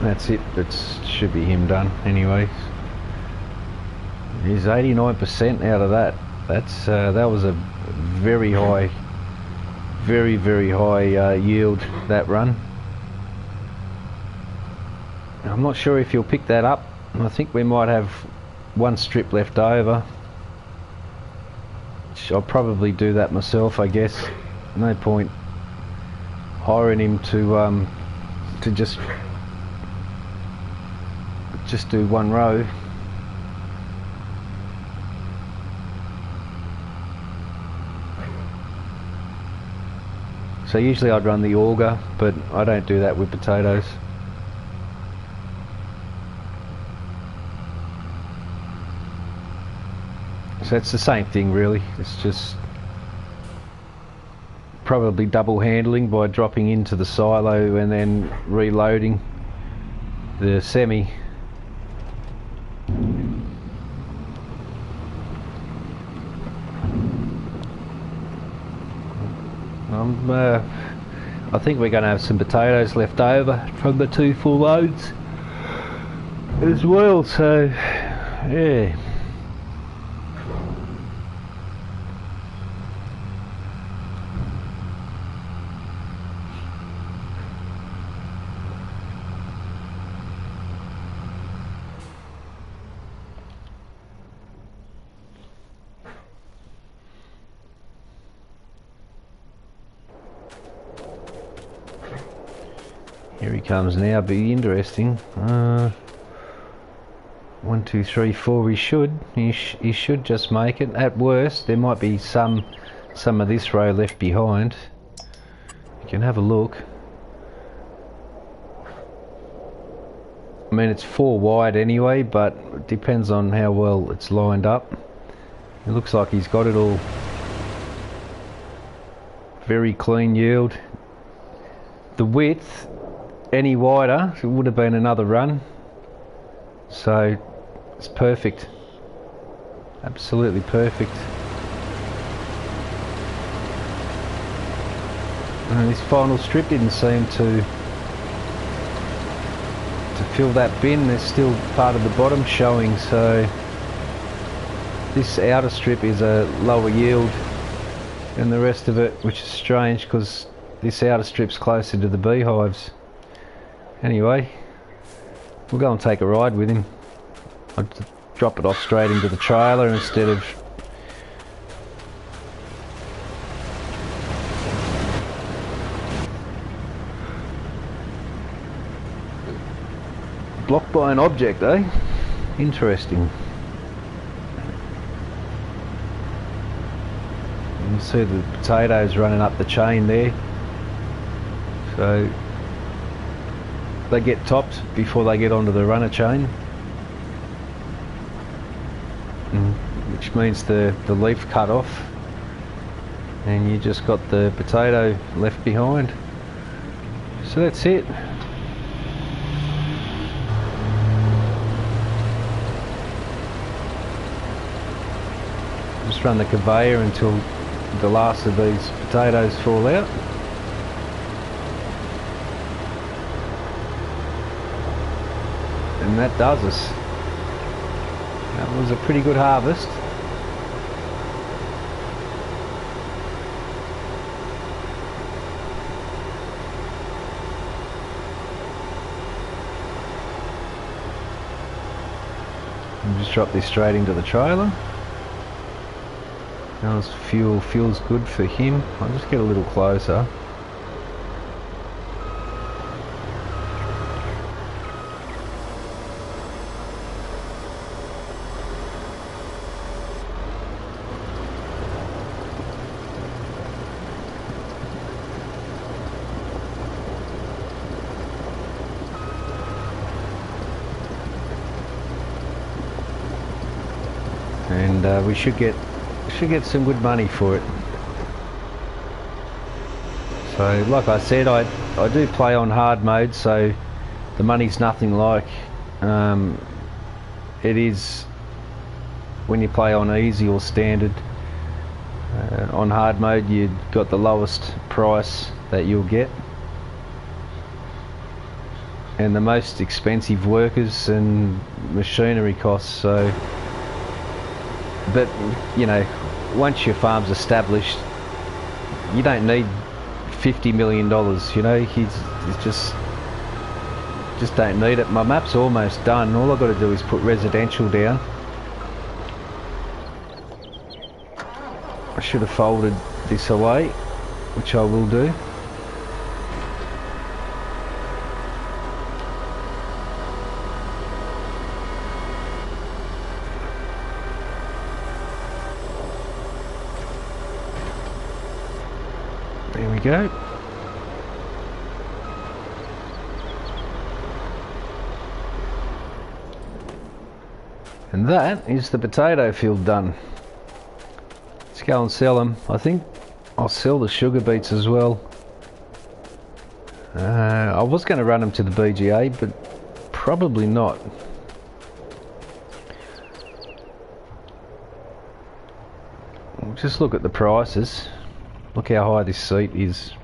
That's it. It should be him done anyways. He's 89% out of that. That was a very high, very high yield, that run. I'm not sure if you'll pick that up. I think we might have one strip left over. I'll probably do that myself, I guess. No point hiring him to just do one row. So usually I'd run the auger, but I don't do that with potatoes. So it's the same thing really, it's just probably double handling by dropping into the silo and then reloading the semi. I think we're going to have some potatoes left over from the 2 full loads as well, so yeah. Here he comes now, be interesting. 1, 2, 3, 4. He should just make it. At worst, there might be some of this row left behind. You can have a look. I mean, it's 4 wide anyway, but it depends on how well it's lined up. It looks like he's got it all. Very clean yield. The width, any wider, it would have been another run. So it's perfect. Absolutely perfect. And this final strip didn't seem to fill that bin. There's still part of the bottom showing, so this outer strip is a lower yield than the rest of it, which is strange because this outer strip's closer to the beehives. Anyway, we'll go and take a ride with him. I'll drop it off straight into the trailer instead of blocked by an object, eh? Interesting. You can see the potatoes running up the chain there. So they get topped before they get onto the runner chain, which means the leaf cut off and you just got the potato left behind. So that's it. Just run the conveyor until the last of these potatoes fall out. And that does us. That was a pretty good harvest. And just drop this straight into the trailer. How's fuel? Fuel's good for him. I'll just get a little closer. And we should get some good money for it. So like I said, I do play on hard mode, so the money's nothing like it is when you play on easy or standard. On hard mode you've got the lowest price that you'll get and the most expensive workers and machinery costs. So but you know, once your farm's established, you don't need $50 million, you know. He's just don't need it. My map's almost done. All I've got to do is put residential down. I should have folded this away, which I will do. There we go. And that is the potato field done. Let's go and sell them. I think I'll sell the sugar beets as well. I was going to run them to the BGA, but probably not. Just look at the prices. Look how high this seat is.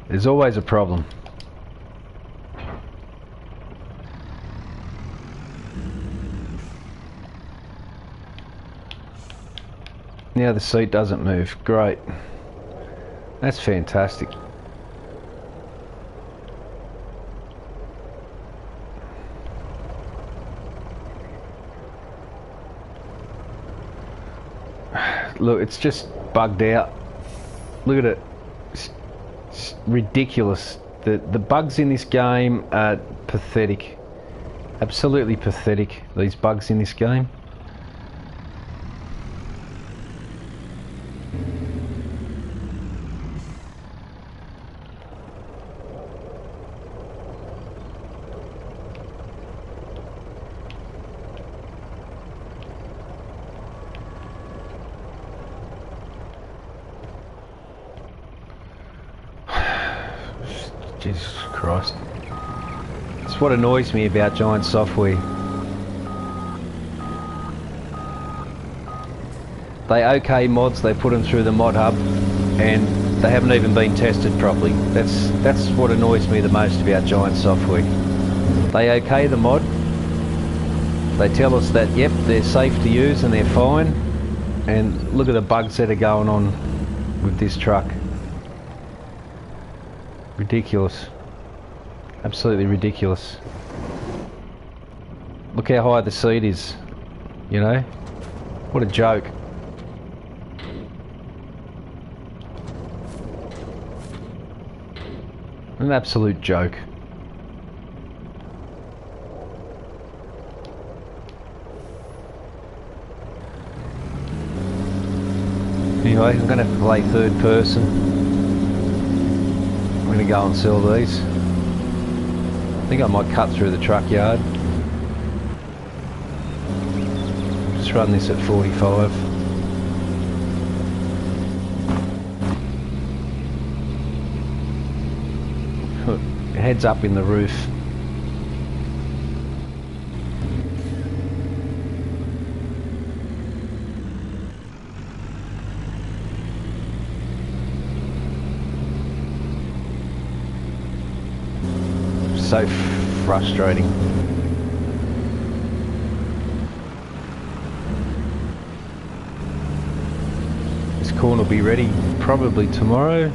There's always a problem. Now the seat doesn't move. Great. That's fantastic. Look, it's just bugged out. Look at it. It's ridiculous. The bugs in this game are pathetic. Absolutely pathetic, these bugs in this game. Jesus Christ. That's what annoys me about Giant Software. They okay mods, they put them through the mod hub, and they haven't even been tested properly. That's what annoys me the most about Giant Software. They okay the mod, they tell us that yep, they're safe to use and they're fine, and look at the bugs that are going on with this truck. Ridiculous. Absolutely ridiculous. Look how high the seat is, you know? What a joke. An absolute joke. Anyway, I'm going to play third person. I'm going to go and sell these. I think I might cut through the truck yard. Just run this at 45. Heads up in the roof. So frustrating. This corn will be ready probably tomorrow.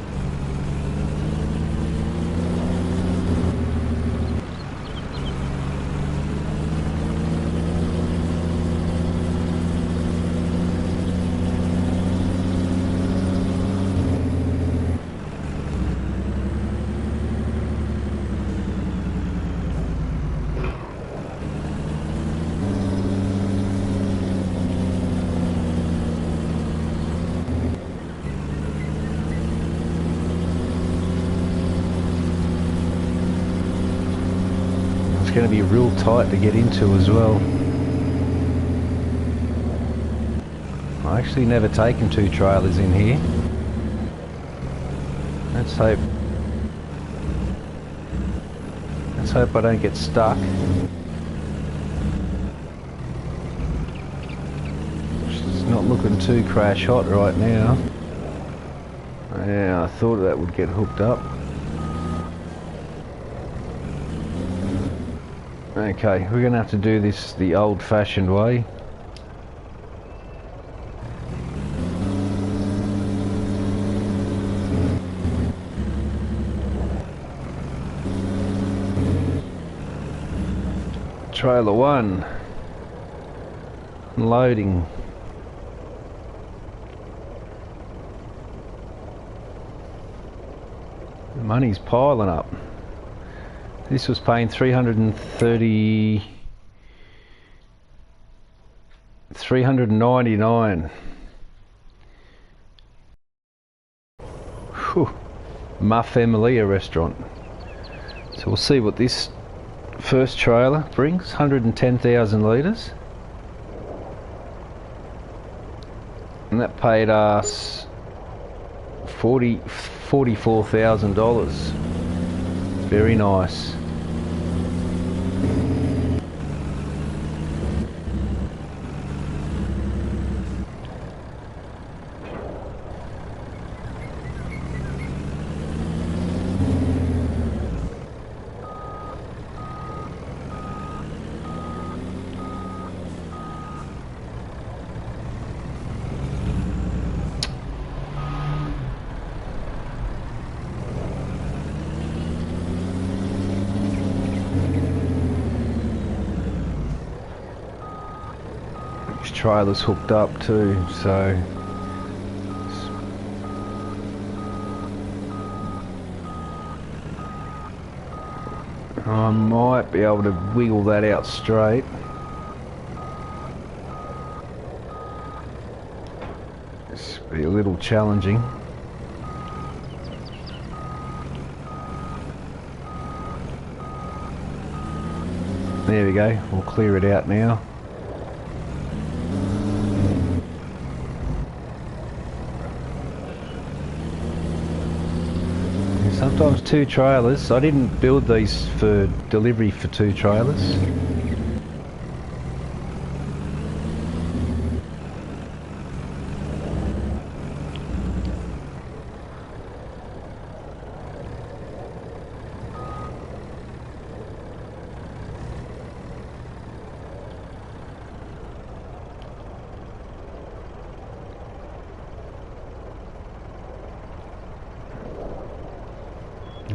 It's going to be real tight to get into as well. I actually never taken two trailers in here. Let's hope I don't get stuck. It's not looking too crash hot right now. Yeah, I thought that would get hooked up. Okay, we're going to have to do this the old-fashioned way. Trailer 1. Loading. The money's piling up. This was paying $399. Whew. Ma Familia restaurant. So we'll see what this first trailer brings. 110,000 litres. And that paid us $44,000. Very nice. This trailer's hooked up too, so I might be able to wiggle that out straight. This will be a little challenging. There we go, we'll clear it out now. Sometimes two trailers. I didn't build these for delivery for two trailers.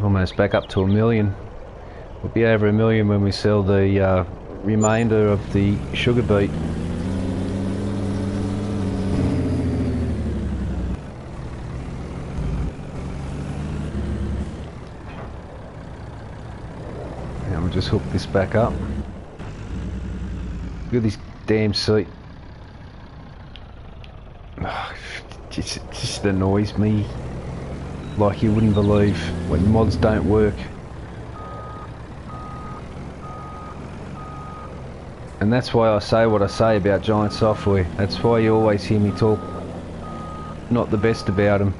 Almost back up to 1 million. We'll be over 1 million when we sell the remainder of the sugar beet. And we'll just hook this back up. Look at this damn seat. Oh, it just annoys me like you wouldn't believe when mods don't work. And that's why I say what I say about Giant Software. That's why you always hear me talk not the best about them.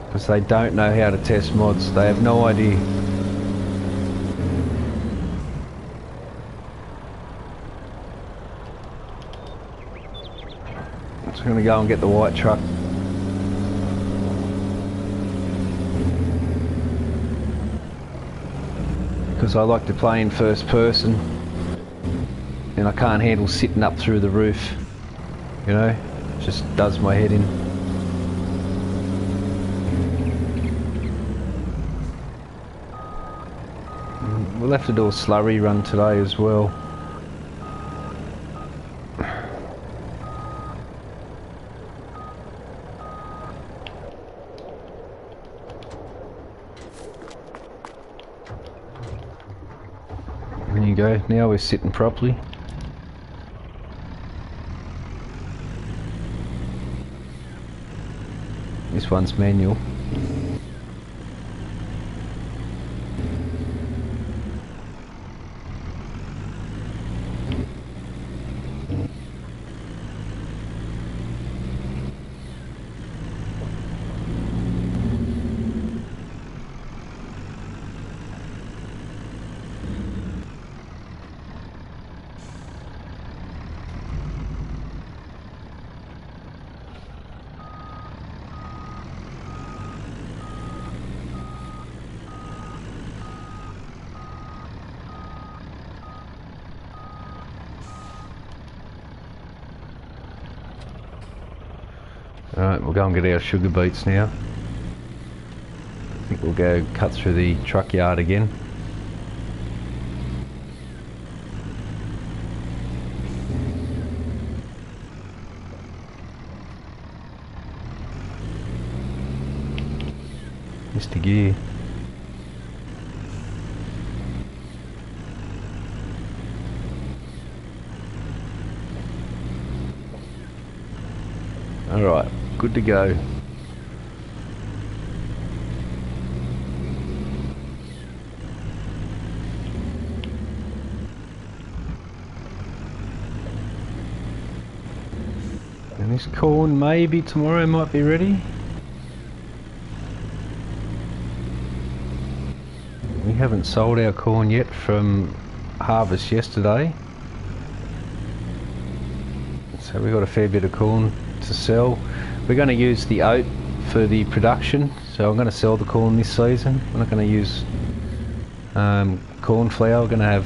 Because they don't know how to test mods. They have no idea. So I'm going to go and get the white truck. Because I like to play in first person and I can't handle sitting up through the roof, you know, it just does my head in. We'll have to do a slurry run today as well. There you go, now we're sitting properly. This one's manual. Alright, we'll go and get our sugar beets now. I think we'll go cut through the truck yard again. Mr. Gear. Alright, good to go. This corn maybe tomorrow might be ready. We haven't sold our corn yet from harvest yesterday, so we've got a fair bit of corn to sell. We're going to use the oat for the production, so I'm going to sell the corn this season. We're not going to use corn flour. We're going to have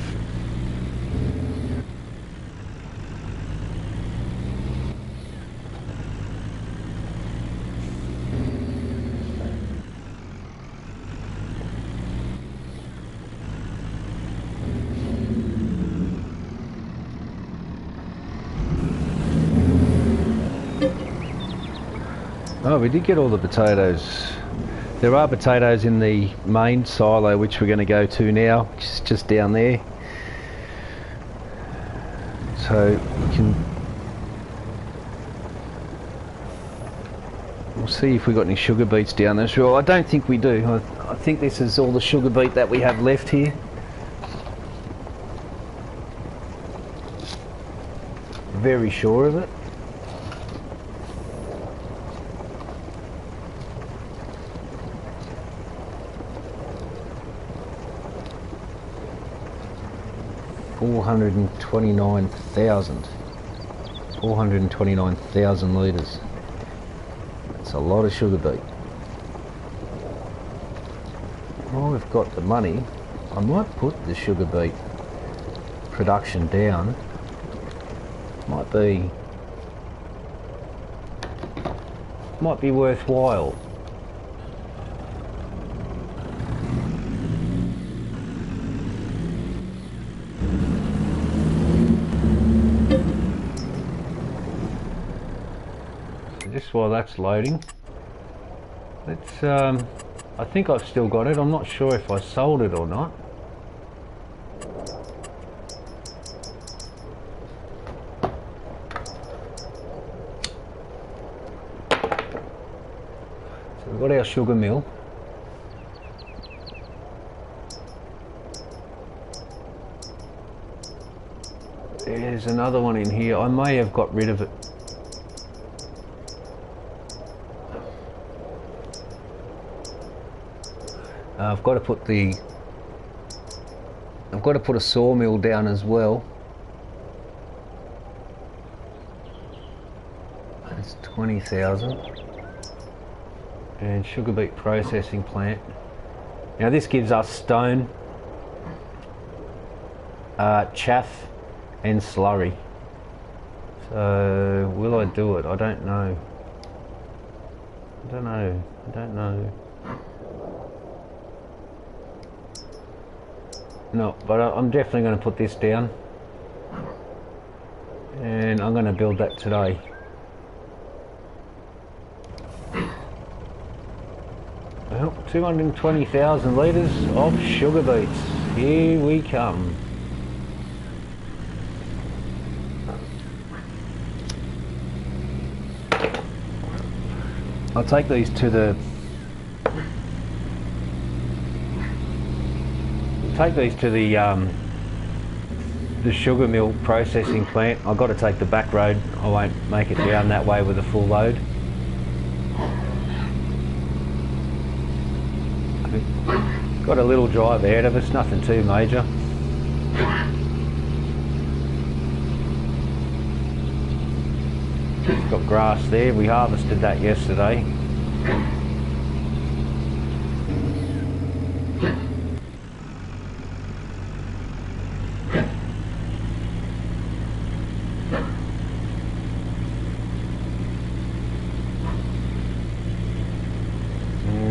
oh, we did get all the potatoes. There are potatoes in the main silo, which we're going to go to now, which is just down there. So we can, we'll see if we got any sugar beets down there. Sure, I don't think we do. I think this is all the sugar beet that we have left here. Very sure of it. Four hundred and 429,000 litres. That's a lot of sugar beet. While we've got the money, I might put the sugar beet production down. Might be worthwhile. Just while that's loading, let's I think I've still got it. I'm not sure if I sold it or not. So we've got our sugar mill. There's another one in here. I may have got rid of it. I've got to put a sawmill down as well. That's 20,000. And sugar beet processing plant. Now this gives us stone, chaff and slurry. So will I do it? I don't know. I don't know. No, but I'm definitely going to put this down, and I'm going to build that today. Well, 220,000 litres of sugar beets. Here we come. I'll take these to the sugar mill processing plant. I've got to take the back road. I won't make it down that way with a full load. Got a little drive ahead of us, nothing too major. Got grass there, we harvested that yesterday.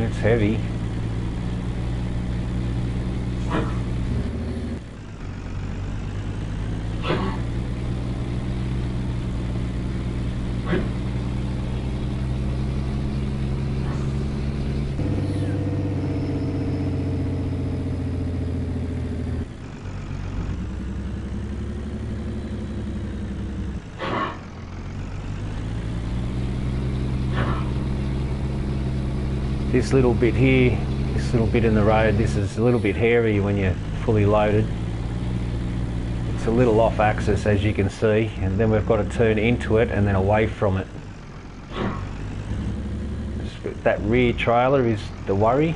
It's heavy. This little bit here, this little bit in the road, this is a little bit hairy when you're fully loaded. It's a little off axis, as you can see, and then we've got to turn into it and then away from it. that rear trailer is the worry.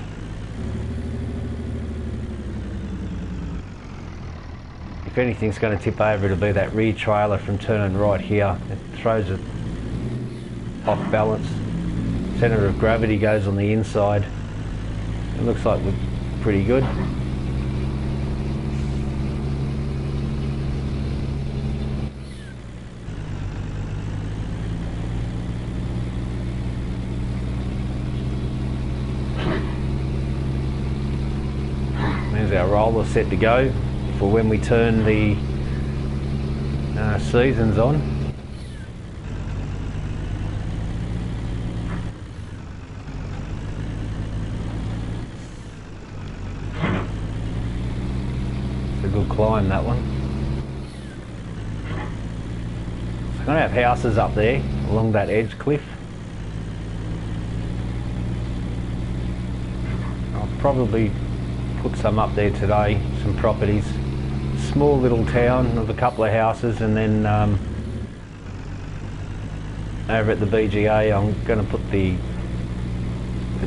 If anything's going to tip over, it'll be that rear trailer from turning right here. It throws it off balance. Centre of gravity goes on the inside. It looks like we're pretty good. There's our roller set to go for when we turn the seasons on. It's a good climb, that one. It's going to have houses up there along that edge cliff. I'll probably put some up there today, some properties. Small little town of a couple of houses, and then over at the BGA I'm going to put the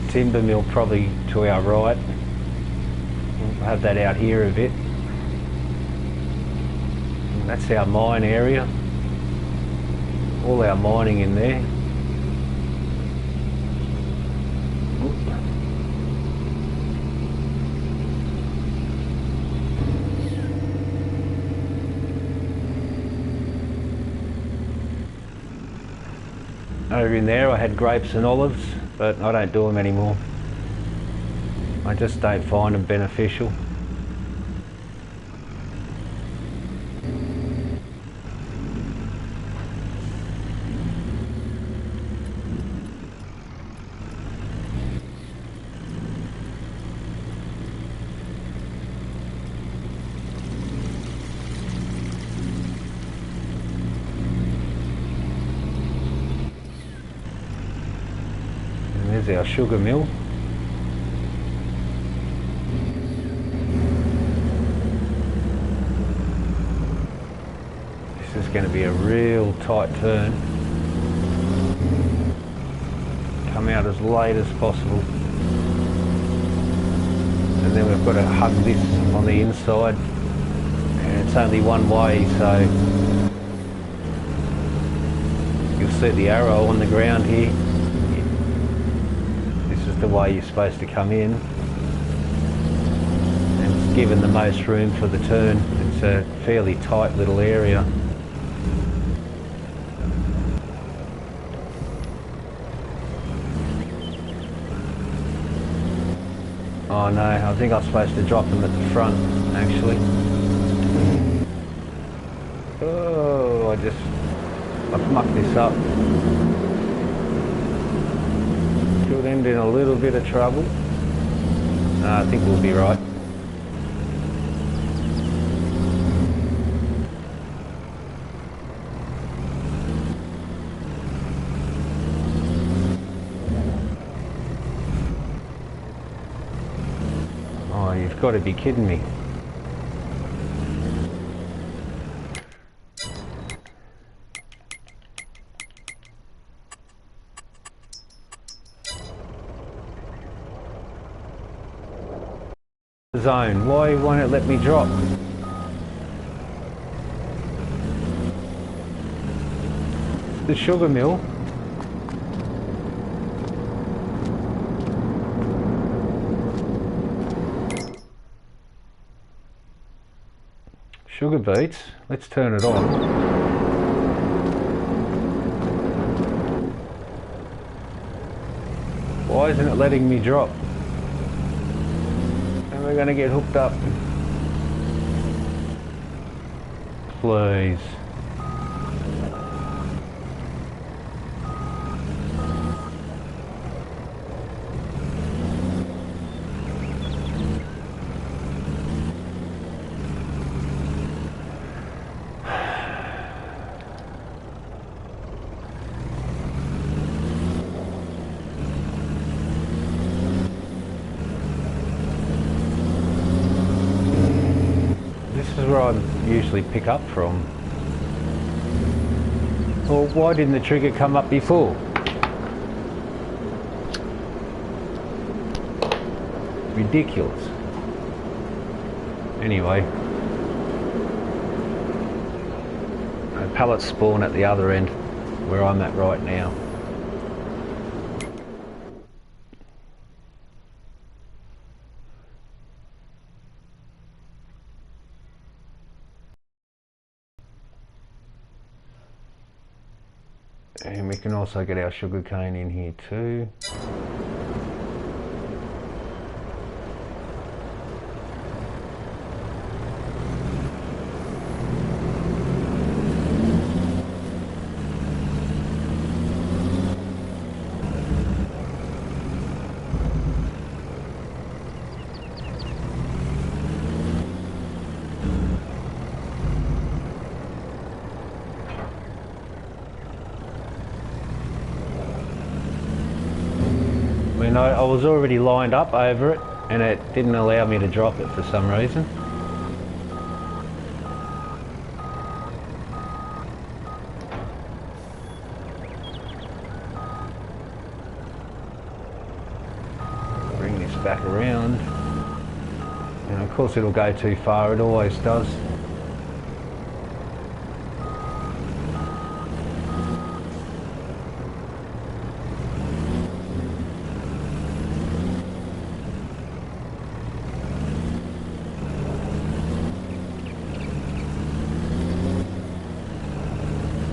timber mill probably to our right. We'll have that out here a bit. And that's our mine area. All our mining in there. Over in there I had grapes and olives, but I don't do them anymore. I just don't find them beneficial. There's our sugar mill. This is going to be a real tight turn. Come out as late as possible. And then we've got to hug this on the inside. And it's only one way, so you'll see the arrow on the ground here. The way you're supposed to come in, and it's given the most room for the turn. It's a fairly tight little area. Oh no, I think I'm supposed to drop them at the front actually. Oh, I've mucked this up. Could end in a little bit of trouble. I think we'll be right. Oh, you've got to be kidding me. Zone. Why won't it let me drop? The sugar mill. Sugar beets. Let's turn it on. Why isn't it letting me drop? We're going to get hooked up. Please. Where I usually pick up from. Well, why didn't the trigger come up before? ridiculous. Anyway, pellets spawn at the other end where I'm at right now. And we can also get our sugar cane in here too. I was already lined up over it and it didn't allow me to drop it for some reason. Bring this back around, and of course it'll go too far, it always does.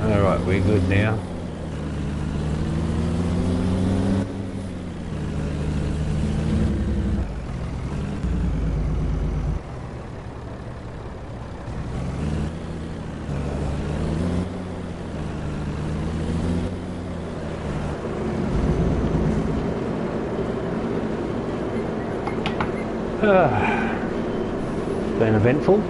Alright, we're good now. Been eventful.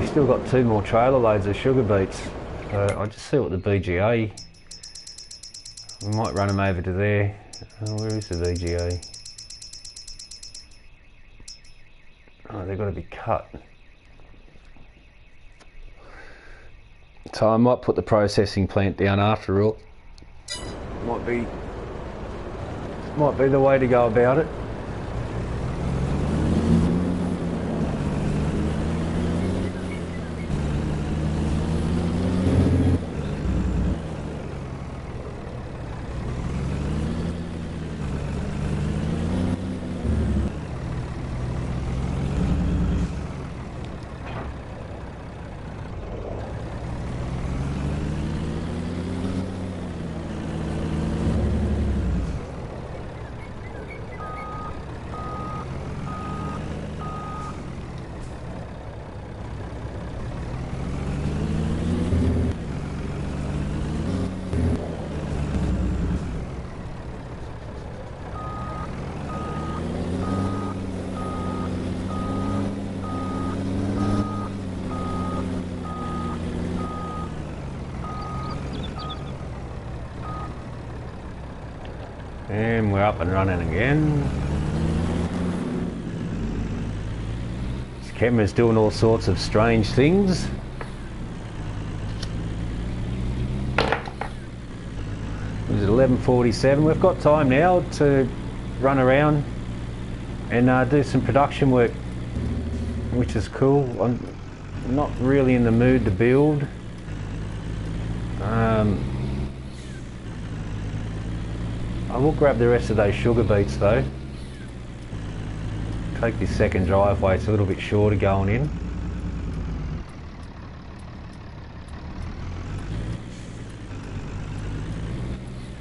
Still got 2 more trailer loads of sugar beets, so I'll just see what the BGA, we might run them over to there. Where is the BGA? Oh, they've got to be cut, so I might put the processing plant down after all. Might be the way to go about it. And we're up and running again. This camera's doing all sorts of strange things. It was 11:47. We've got time now to run around and do some production work, which is cool. I'm not really in the mood to build. I will grab the rest of those sugar beets though. Take this second driveway, it's a little bit shorter going in.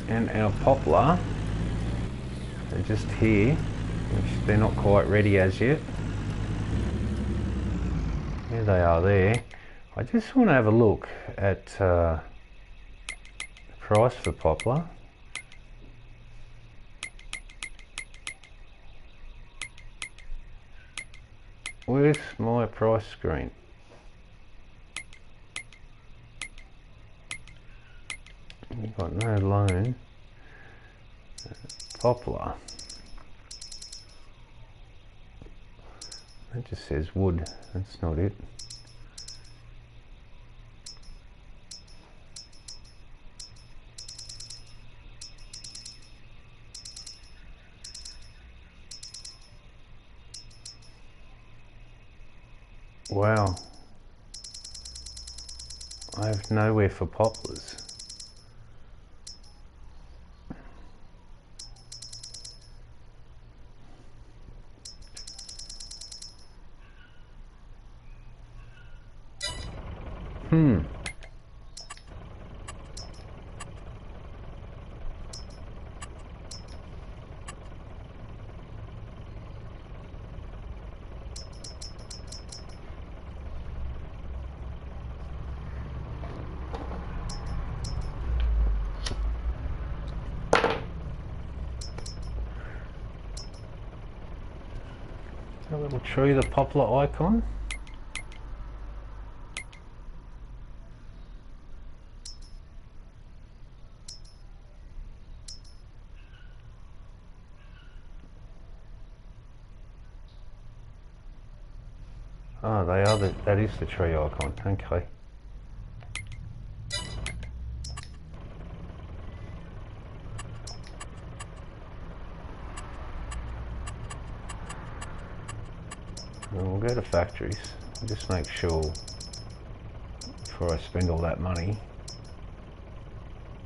And our poplar, they're just here, which they're not quite ready as yet. There they are there. I just want to have a look at the price for poplar. Where's my price screen? We've got no loan. Poplar. It just says wood, that's not it. Wow. I have nowhere for poplars. A little tree, the poplar icon. Oh, they are that is the tree icon, okay. And we'll go to factories, just make sure before I spend all that money.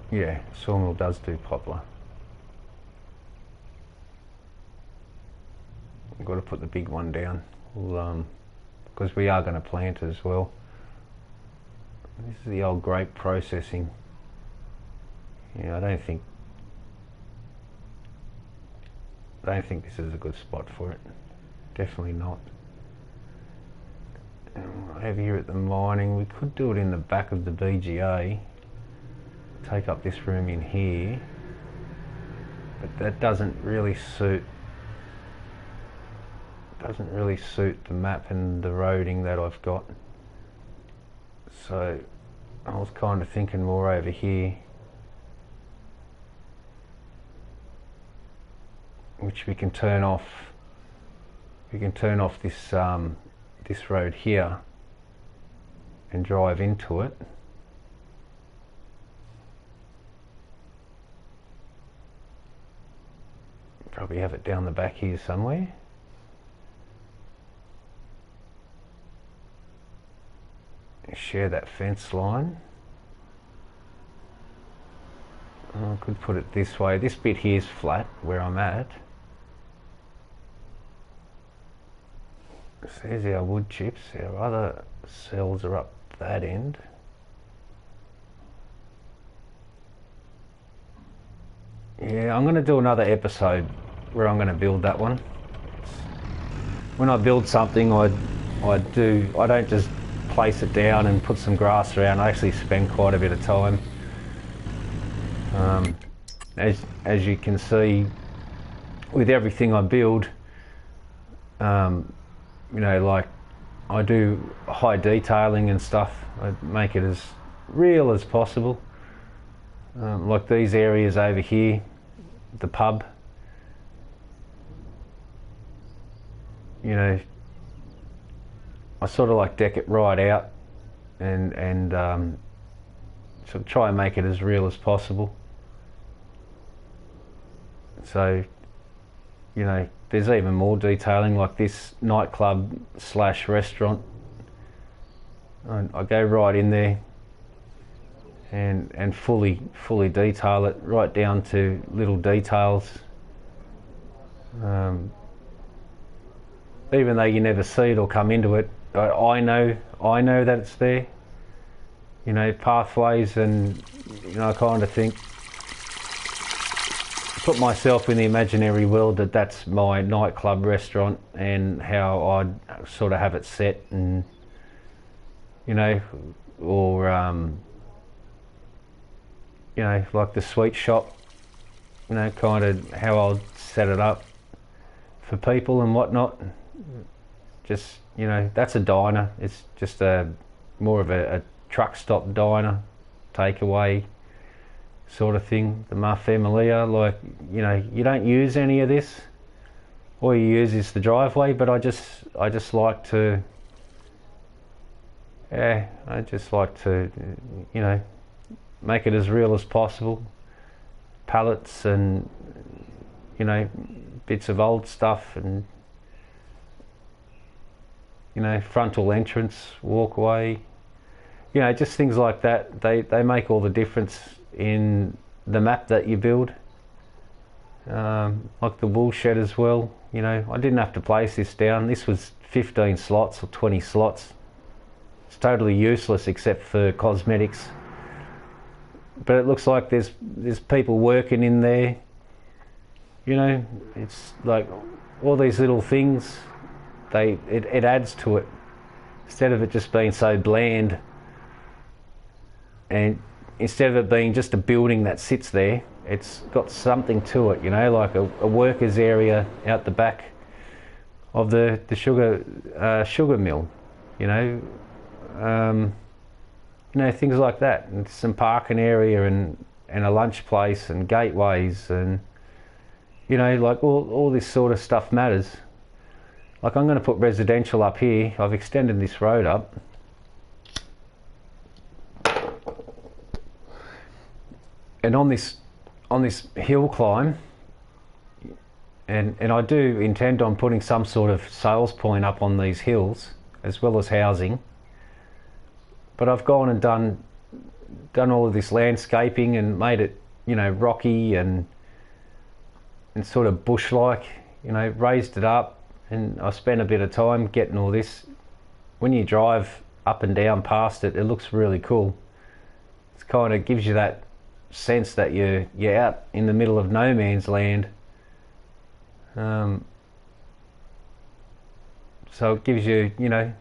Yeah, sawmill does do poplar. I've got to put the big one down. We'll, because we are going to plant as well. This is the old grape processing. Yeah, I don't think this is a good spot for it. Definitely not. Over here at the mining, we could do it in the back of the BGA. Take up this room in here, but that doesn't really suit the map and the roading that I've got. So I was kind of thinking more over here, which we can turn off. We can turn off this this road here and drive into it. Probably have it down the back here somewhere. Share that fence line. I could put it this way. This bit here is flat where I'm at. So there's our wood chips. Our other cells are up that end. Yeah, I'm going to do another episode where I'm going to build that one. When I build something, I don't just place it down and put some grass around. I actually spend quite a bit of time. As you can see, with everything I build, you know, like I do high detailing and stuff. I make it as real as possible. Like these areas over here, the pub, you know, I sort of like deck it right out and sort of try and make it as real as possible. So, you know, there's even more detailing, like this nightclub slash restaurant. I go right in there and fully detail it right down to little details. Even though you never see it or come into it, I know that it's there. You know, pathways, and you know, I kind of think, put myself in the imaginary world that that's my nightclub restaurant and how I'd sort of have it set, and you know, or you know, like the sweet shop, you know, kind of how I'll set it up for people and whatnot. Just, you know, that's a diner. It's just more of a truck stop diner, takeaway sort of thing. The Ma Familia, like, you know, you don't use any of this. all you use is the driveway. But I just like to, yeah, I just like to, you know, make it as real as possible. Pallets and, you know, bits of old stuff, and, you know, frontal entrance, walkway, you know, just things like that. They make all the difference in the map that you build. Like the wool shed as well, you know, I didn't have to place this down. This was 15 slots or 20 slots. It's totally useless except for cosmetics. But it looks like there's people working in there. You know, it's like all these little things, it adds to it. Instead of it just being so bland, and instead of it being just a building that sits there, it's got something to it, you know, like a workers area out the back of the sugar mill, you know, things like that, and some parking area and a lunch place and gateways, and, you know, like all this sort of stuff matters. Like, I'm going to put residential up here. I've extended this road up. And on this hill climb, and I do intend on putting some sort of sales point up on these hills as well as housing. But I've gone and done all of this landscaping and made it, you know, rocky and sort of bush-like, you know, raised it up, and I spent a bit of time getting all this. When you drive up and down past it, it looks really cool. It kind of gives you that sense that you're out in the middle of no man's land. So it gives you, you know,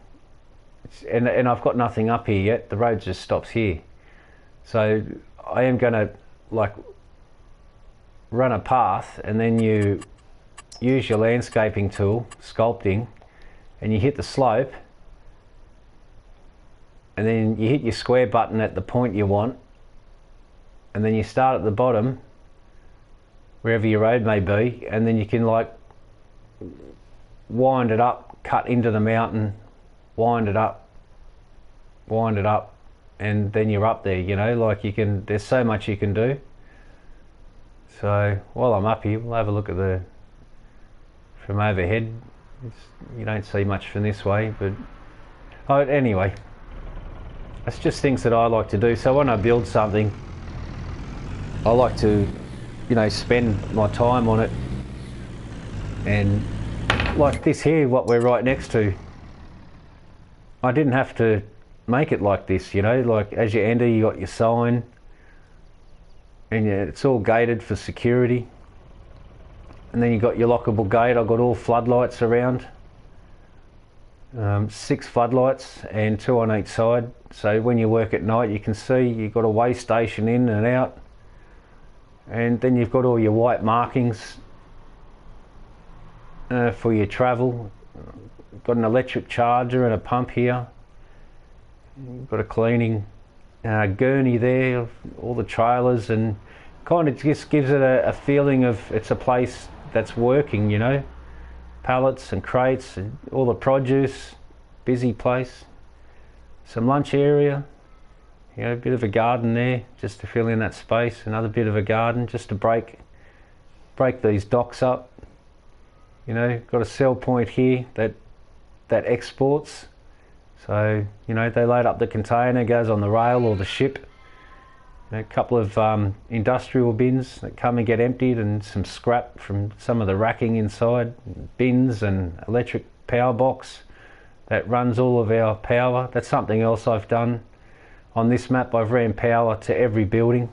and I've got nothing up here yet. The road just stops here. So I am going to, like, run a path, and then you use your landscaping tool, sculpting, and you hit the slope, and then you hit your square button at the point you want, and then you start at the bottom wherever your road may be, and then you can, like, wind it up, cut into the mountain, wind it up, and then you're up there, you know, like, there's so much you can do. So while I'm up here, we'll have a look at from overhead. You don't see much from this way, but anyway, it's just things that I like to do. So when I build something, I like to, you know, spend my time on it. And like this here, what we're right next to, I didn't have to make it like this, you know, like as you enter, you got your sign, and it's all gated for security. And then you got your lockable gate. I've got all floodlights around, 6 floodlights and 2 on each side. So when you work at night, you can see you've got a way station in and out. And then you've got all your white markings for your travel. Got an electric charger and a pump here. You've got a cleaning gurney there of all the trailers, and kind of just gives it a feeling of it's a place that's working, you know. Pallets and crates and all the produce, busy place. Some lunch area, you know, a bit of a garden there just to fill in that space. Another bit of a garden just to break these docks up. You know, got a sell point here that exports. So, you know, they load up the container, goes on the rail or the ship. A couple of industrial bins that come and get emptied, and some scrap from some of the racking inside, bins, and electric power box that runs all of our power. That's something else I've done on this map. I've ran power to every building.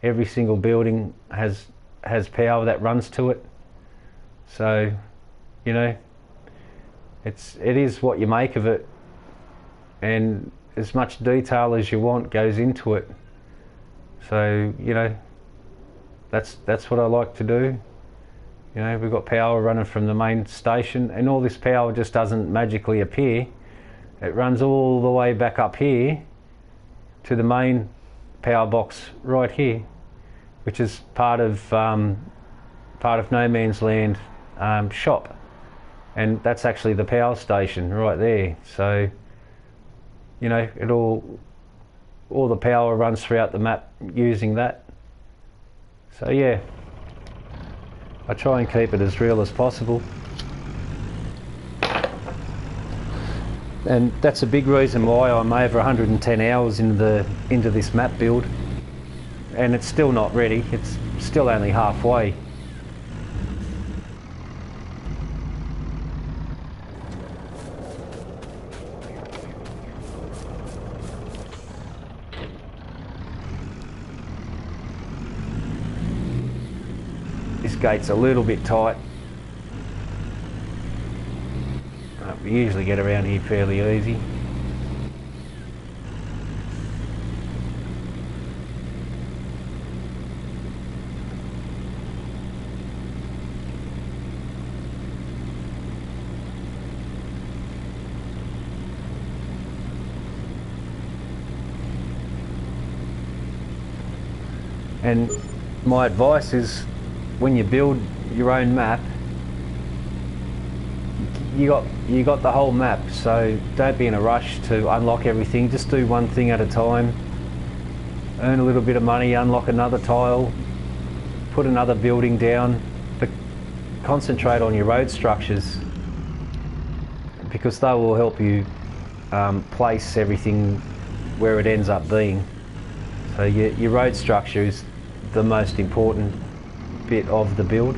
Every single building has power that runs to it. So, you know, it is what you make of it, and as much detail as you want goes into it. So, you know, that's what I like to do. You know, we've got power running from the main station, and all this power just doesn't magically appear. It runs all the way back up here to the main power box right here, which is part of no man's land shop, and that's actually the power station right there. So you know, all the power runs throughout the map using that. So yeah, I try and keep it as real as possible. And that's a big reason why I'm over 110 hours into this map build, and it's still not ready. It's still only halfway. This gate's a little bit tight. We usually get around here fairly easy. And my advice is, when you build your own map, you got the whole map, so don't be in a rush to unlock everything. Just do one thing at a time. Earn a little bit of money, unlock another tile, put another building down, but concentrate on your road structures, because they will help you place everything where it ends up being. So your road structure is the most important bit of the build.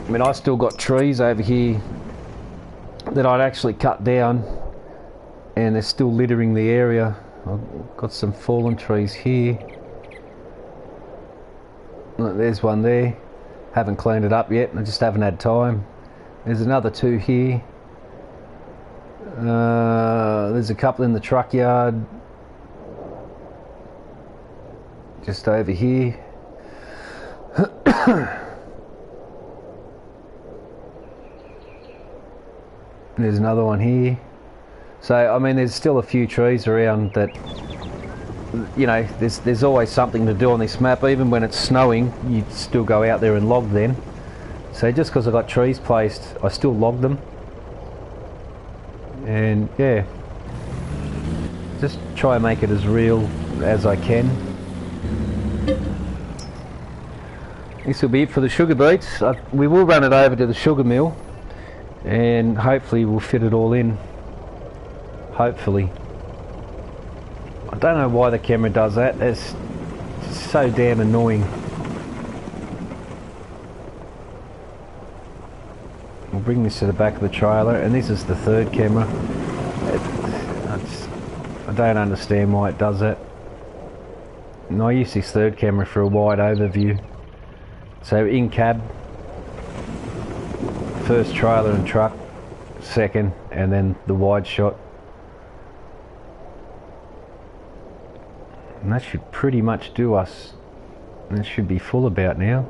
I mean, I still got trees over here that I'd actually cut down, and they're still littering the area. I've got some fallen trees here. Look, there's one there. Haven't cleaned it up yet, I just haven't had time. There's another two here. There's a couple in the truck yard. Just over here. There's another one here. So I mean, there's still a few trees around that, you know, there's always something to do on this map. Even when it's snowing, you still go out there and log then. So just because I've got trees placed, I still log them. And yeah, just try and make it as real as I can. This will be it for the sugar beets. We will run it over to the sugar mill, and hopefully we'll fit it all in. Hopefully. I don't know why the camera does that. It's so damn annoying. We'll bring this to the back of the trailer, and this is the third camera. I don't understand why it does that. And I use this third camera for a wide overview. So in cab, first trailer and truck, second, and then the wide shot. And that should pretty much do us. That should be full about now.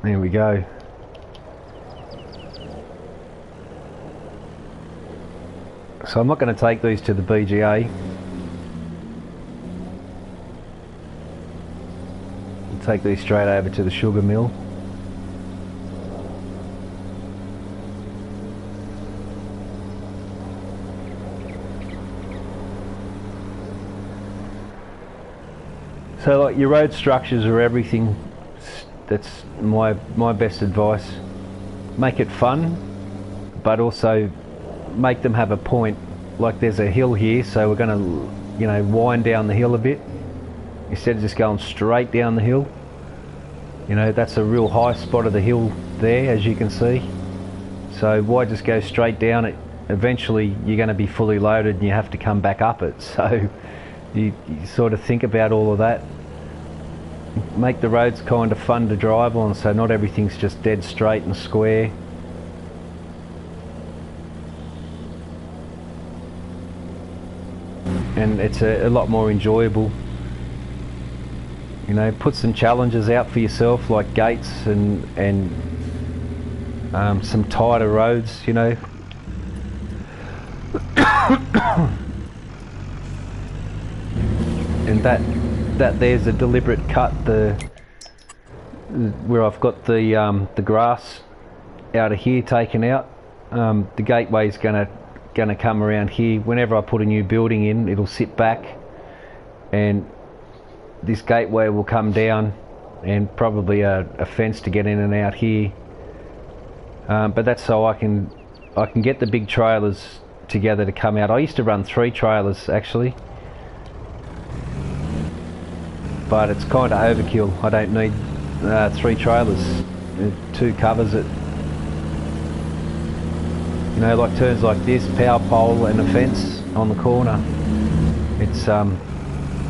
There we go. So I'm not going to take these to the BGA. I'll take these straight over to the sugar mill. So like, your road structures are everything. That's my best advice. Make it fun, but also make them have a point. Like, there's a hill here, so we're going to, you know, wind down the hill a bit instead of just going straight down the hill. You know, that's a real high spot of the hill there, as you can see. So why just go straight down it? Eventually you're going to be fully loaded and you have to come back up it. So you sort of think about all of that. Make the roads kind of fun to drive on, so not everything's just dead straight and square. And it's a lot more enjoyable. You know, put some challenges out for yourself, like gates and some tighter roads, you know. And that there's a deliberate cut, where I've got the grass out of here taken out. The gateway's gonna come around here. Whenever I put a new building in, it'll sit back, and this gateway will come down, and probably a fence to get in and out here. But that's so I can get the big trailers together to come out. I used to run 3 trailers actually, but it's kind of overkill. I don't need 3 trailers. 2 covers it. You know, like turns like this, power pole and a fence on the corner. It's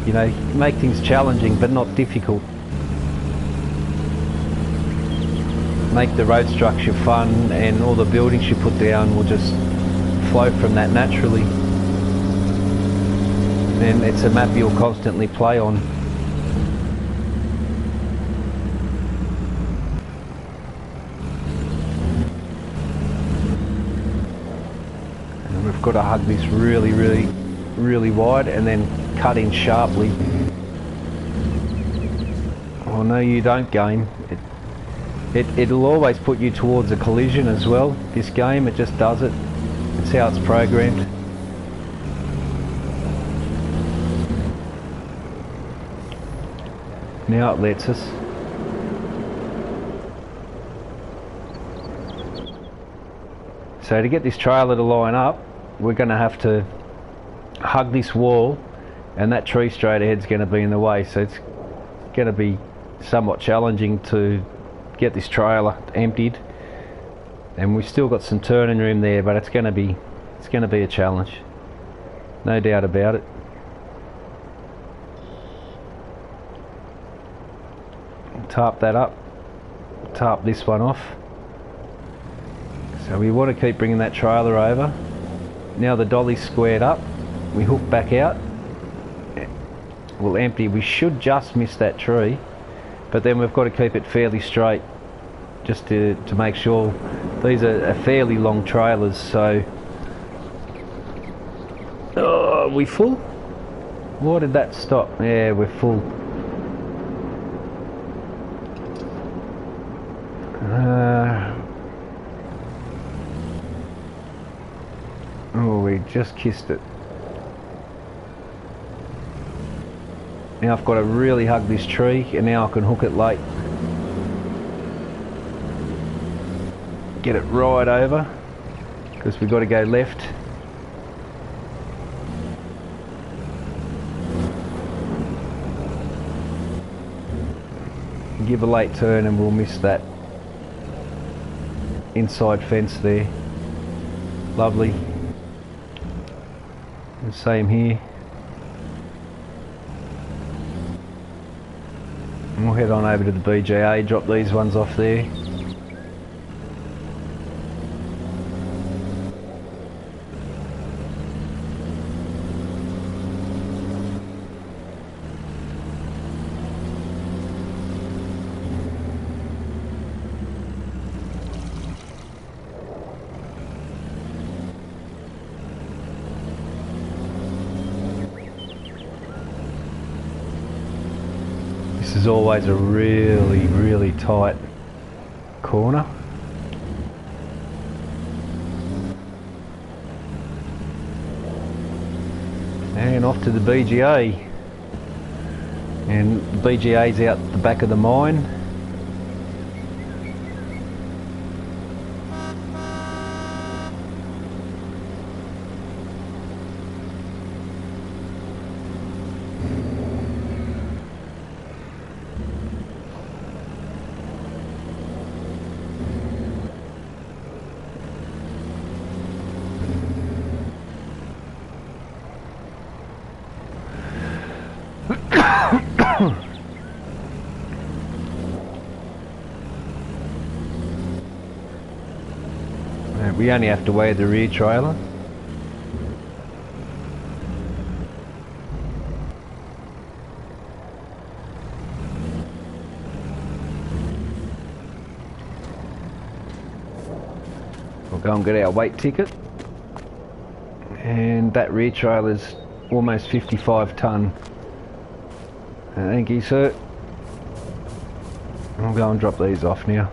you know, make things challenging but not difficult. Make the road structure fun, and all the buildings you put down will just flow from that naturally. And it's a map you'll constantly play on. And we've got to hug this really wide and then cut in sharply. Oh no, you don't, game. It'll always put you towards a collision as well, this game. It just does it. It's how it's programmed. Now it lets us. So to get this trailer to line up, we're going to have to hug this wall, and that tree straight ahead is going to be in the way. So it's going to be somewhat challenging to get this trailer emptied, and we've still got some turning room there, but it's going to be a challenge, no doubt about it. Tarp that up, tarp this one off. So we want to keep bringing that trailer over. Now the dolly's squared up, we hook back out, we'll empty. We should just miss that tree, but then we've got to keep it fairly straight, just to make sure. These are fairly long trailers, so... Oh, are we full? Why did that stop? Yeah, we're full. Oh, we just kissed it. Now I've got to really hug this tree, and now I can hook it late. Get it right over, because we've got to go left. Give a late turn and we'll miss that inside fence there. Lovely. And same here. And we'll head on over to the BGA, drop these ones off there. This is always a really tight corner. And off to the BGA. And the BGA's out the back of the mine. We only have to weigh the rear trailer. We'll go and get our weight ticket. And that rear trailer's almost 55 tonne. Thank you, sir. I'll go and drop these off now.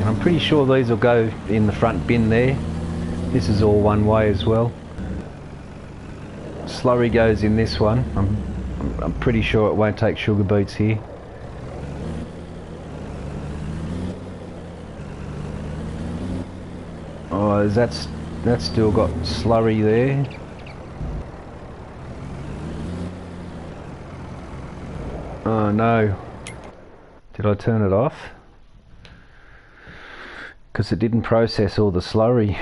And I'm pretty sure these will go in the front bin there. This is all one way as well. Slurry goes in this one. I'm pretty sure it won't take sugar beets here. Oh, that's still got slurry there. Oh no. Did I turn it off? Because it didn't process all the slurry.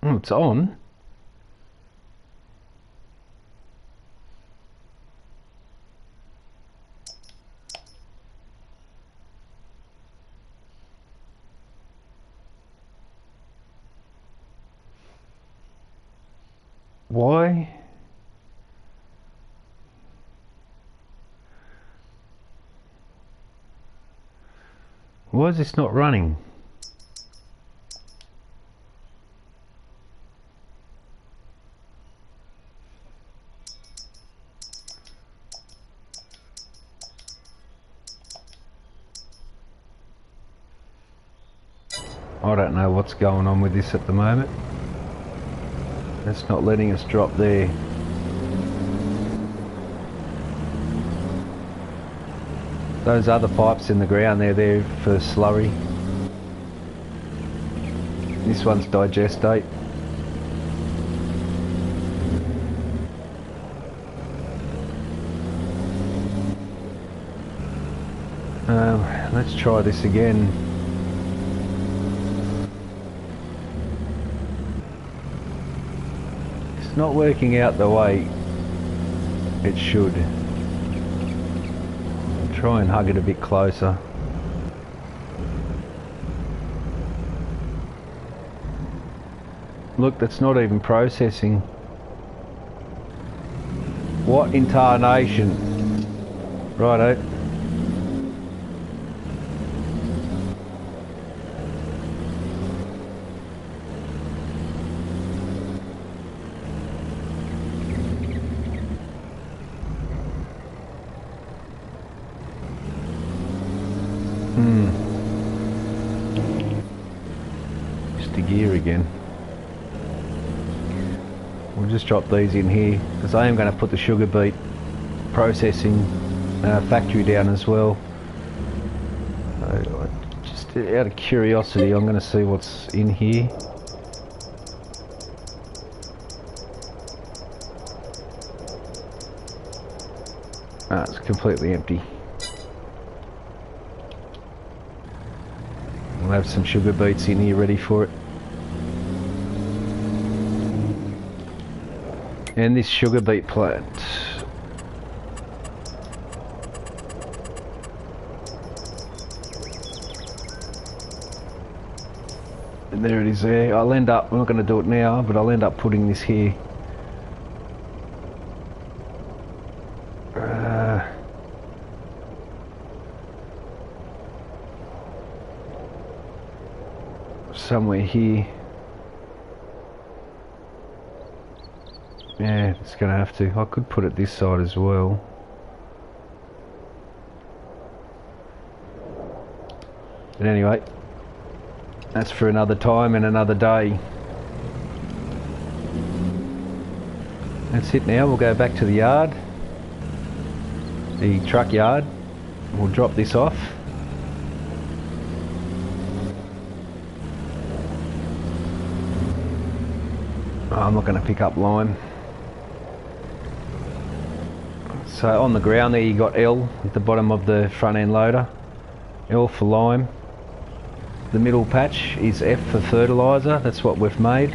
Oh, it's on. Why? Why is this not running? I don't know what's going on with this at the moment. It's not letting us drop there. Those other pipes in the ground, they're there for slurry. This one's digestate. Let's try this again. It's not working out the way it should. I'll try and hug it a bit closer. Look, that's not even processing. What in tarnation? Righto. Just the gear again. We'll just drop these in here because I am going to put the sugar beet processing factory down as well. So, just out of curiosity, I'm going to see what's in here. It's completely empty. We'll have some sugar beets in here ready for it. And this sugar beet plant. And there it is there. I'll end up, I'm not going to do it now, but I'll end up putting this here. Somewhere here. Yeah, it's going to have to. I could put it this side as well. But anyway, that's for another time and another day. That's it now. We'll go back to the yard, the truck yard. We'll drop this off. I'm not going to pick up lime. So on the ground there you got L at the bottom of the front end loader. L for lime. The middle patch is F for fertiliser, that's what we've made.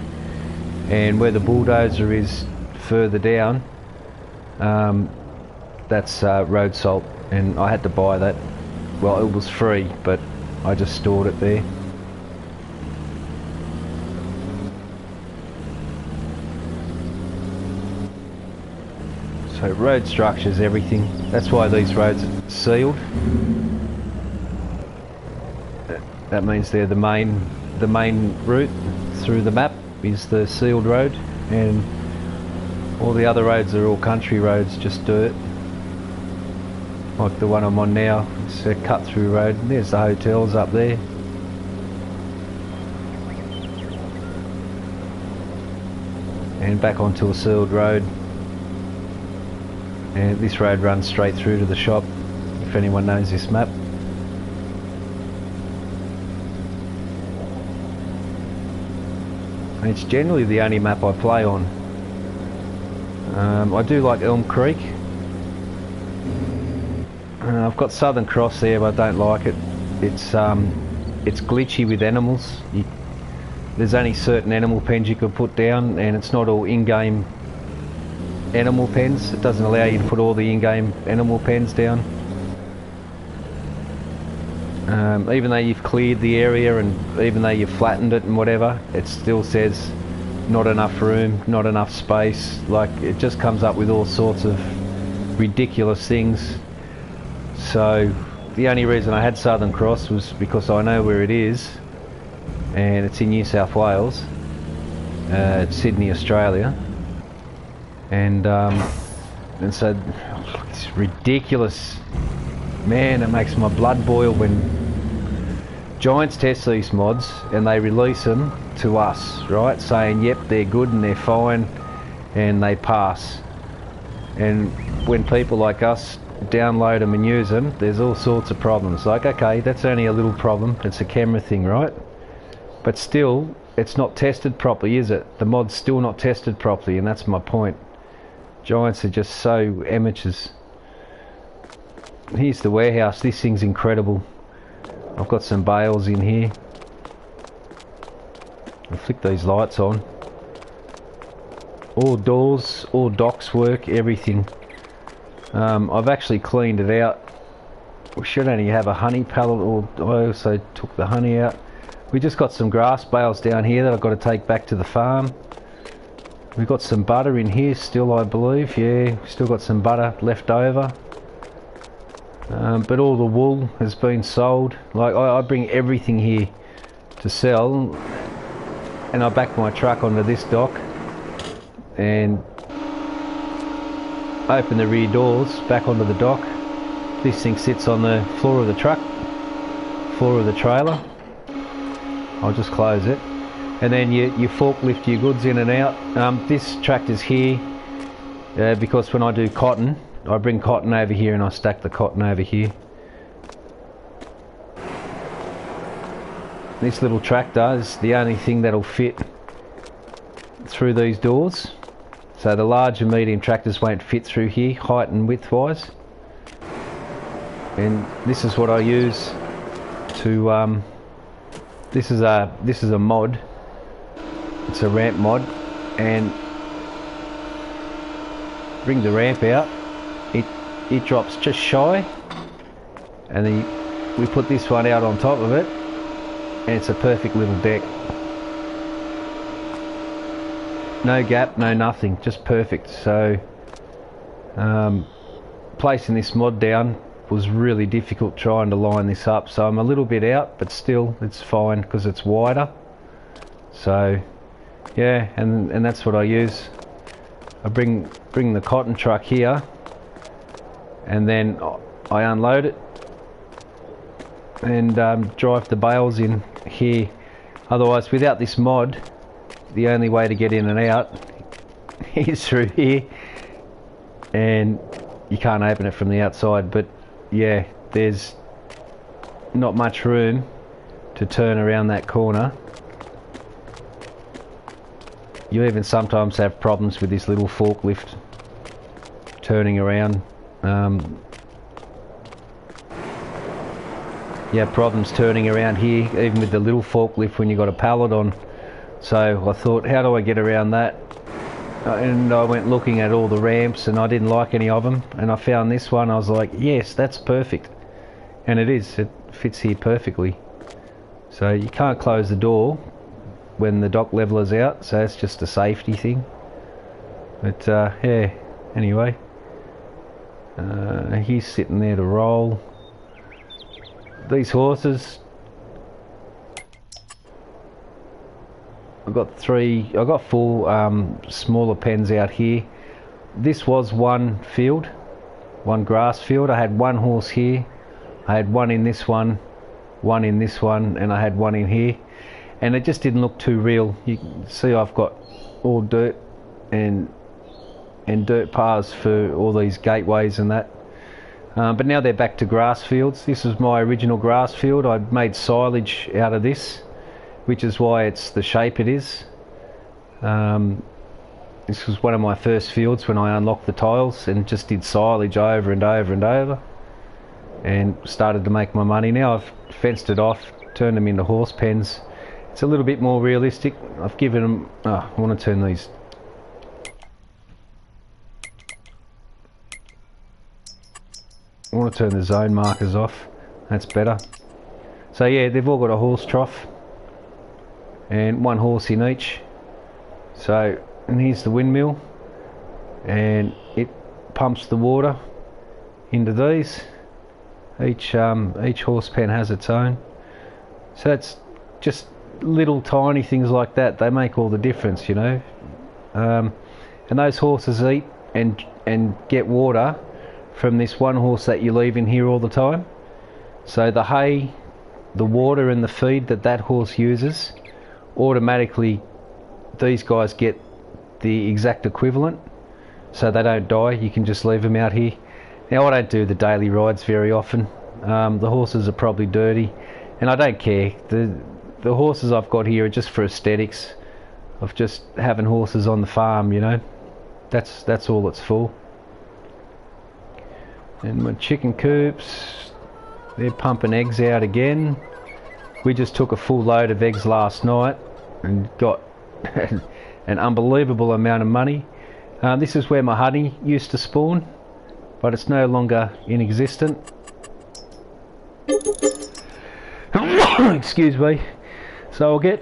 And where the bulldozer is further down, that's road salt, and I had to buy that. well, it was free, but I just stored it there. So road structures, everything. That's why these roads are sealed. That means they're the main route through the map is the sealed road, and all the other roads are all country roads, just dirt. Like the one I'm on now, it's a cut through road. There's the hotels up there. And back onto a sealed road. And this road runs straight through to the shop, if anyone knows this map. And it's generally the only map I play on. I do like Elm Creek. I've got Southern Cross there, but I don't like it. It's glitchy with animals. There's only certain animal pens you can put down, and it's not all in-game animal pens. It doesn't allow you to put all the in-game animal pens down. Even though you've cleared the area and even though you've flattened it and whatever, it still says not enough room, not enough space. Like, it just comes up with all sorts of ridiculous things. So the only reason I had Southern Cross was because I know where it is, and it's in New South Wales, Sydney, Australia, and so it's ridiculous, man. It makes my blood boil when Giants test these mods and they release them to us, right, saying yep, they're good and they're fine and they pass, and when people like us download them and use them, there's all sorts of problems. Like, okay, that's only a little problem, it's a camera thing, right? But still, it's not tested properly, is it? The mod's still not tested properly, and that's my point. Giants are just so amateurs. Here's the warehouse. This thing's incredible. I've got some bales in here. I'll flick these lights on. All doors, all docks work, everything. I've actually cleaned it out. We should only have a honey pallet, or I also took the honey out. We just got some grass bales down here that I've got to take back to the farm. We've got some butter in here still, I believe. Yeah, still got some butter left over. But all the wool has been sold. Like, I bring everything here to sell, and I back my truck onto this dock and open the rear doors back onto the dock. This thing sits on the floor of the truck, floor of the trailer. I'll just close it, and then you forklift your goods in and out. This tractor's here because when I do cotton, I bring cotton over here and I stack the cotton over here. This little tractor is the only thing that'll fit through these doors. So the large and medium tractors won't fit through here, height and width wise. And this is what I use to this is a mod. It's a ramp mod, and bring the ramp out. It drops just shy, and then we put this one out on top of it, and it's a perfect little deck. No gap, no nothing, just perfect. So placing this mod down was really difficult, trying to line this up. So I'm a little bit out, but still it's fine because it's wider. So yeah, and that's what I use. I bring the cotton truck here, and then I unload it and drive the bales in here. Otherwise, without this mod, the only way to get in and out is through here, and you can't open it from the outside. But yeah, there's not much room to turn around that corner. You even sometimes have problems with this little forklift turning around. You have problems turning around here, even with the little forklift when you've got a pallet on. So I thought, how do I get around that? And I went looking at all the ramps, and I didn't like any of them, and I found this one. I was like, yes, that's perfect. and it fits here perfectly. So you can't close the door when the dock leveler's out, so that's just a safety thing. But yeah, anyway, he's sitting there to roll. These horses, I've got four smaller pens out here. This was one field, one grass field. I had one horse here, I had one in this one in this one, and I had one in here, and it just didn't look too real. You can see I've got all dirt and dirt paths for all these gateways and that. But now they're back to grass fields. This was my original grass field. I made silage out of this, which is why it's the shape it is. This was one of my first fields when I unlocked the tiles and just did silage over and over and over, and started to make my money. Now I've fenced it off, turned them into horse pens. It's a little bit more realistic. I've given them, I want to turn these, I want to turn the zone markers off. That's better. So yeah, they've all got a horse trough and one horse in each. So, and here's the windmill, and it pumps the water into these. Each horse pen has its own. So it's just little tiny things like that. They make all the difference, you know. And those horses eat and get water from this one horse that you leave in here all the time. So the hay, the water and the feed that horse uses, automatically these guys get the exact equivalent, so they don't die. You can just leave them out here. Now I don't do the daily rides very often. The horses are probably dirty, and I don't care. The horses I've got here are just for aesthetics of just having horses on the farm, you know. That's all it's for. And my chicken coops, they're pumping eggs out again. We just took a full load of eggs last night and got an unbelievable amount of money. This is where my honey used to spawn, but it's no longer in existence. Excuse me. So I'll get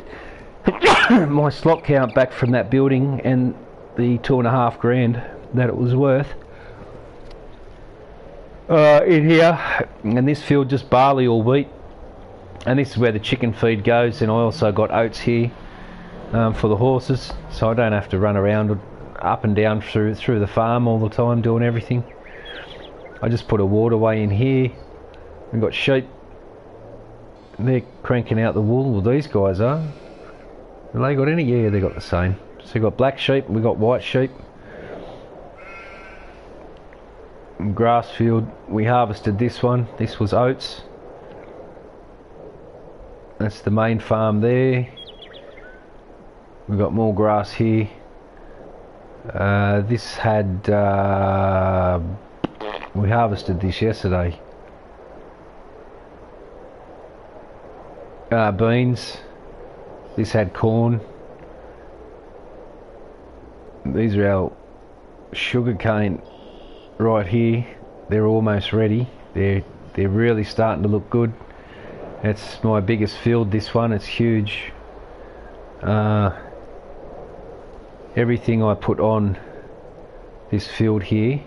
my slot count back from that building and the $2.5 grand that it was worth in here. And this field just barley or wheat, and this is where the chicken feed goes. And I also got oats here for the horses, so I don't have to run around up and down through the farm all the time doing everything. I just put a waterway in here. We've got sheep, they're cranking out the wool. Well, these guys are. Have they got any? Yeah, they got the same. So we've got black sheep, we got white sheep. Grass field, we harvested this one. This was oats. That's the main farm there. We've got more grass here. This had we harvested this yesterday. Beans. This had corn. These are our sugar cane right here. They're almost ready. They're really starting to look good. It's my biggest field, this one. It's huge. Everything I put on this field here,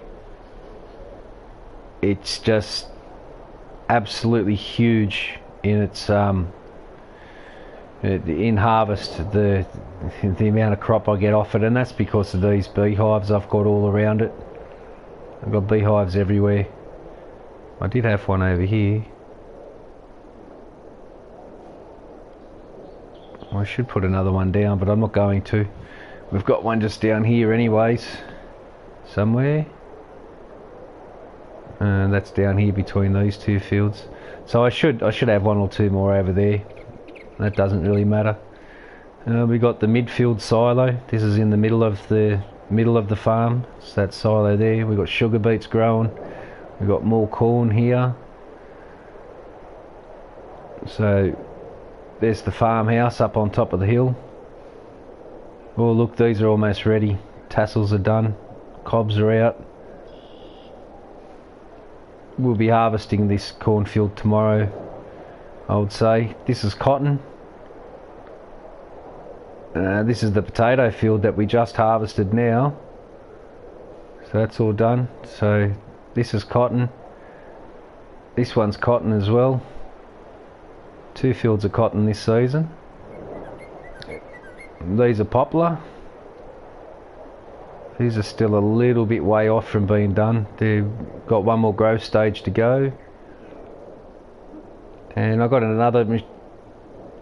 it's just absolutely huge in its in harvest, the amount of crop I get off it, and that's because of these beehives I've got all around it. I've got beehives everywhere. I did have one over here. I should put another one down, but I'm not going to. We've got one just down here anyways, somewhere. And that's down here between these two fields. So I should have one or two more over there. That doesn't really matter. We got the midfield silo. This is in the middle of the farm. It's that silo there. We got sugar beets growing. We got more corn here. So there's the farmhouse up on top of the hill. Oh look, these are almost ready. Tassels are done. Cobs are out. we'll be harvesting this cornfield tomorrow, I would say. This is cotton. This is the potato field that we just harvested now. So that's all done. So this is cotton. This one's cotton as well. 2 fields of cotton this season. These are poplar. These are still a little bit way off from being done. They've got one more growth stage to go. And I've got another,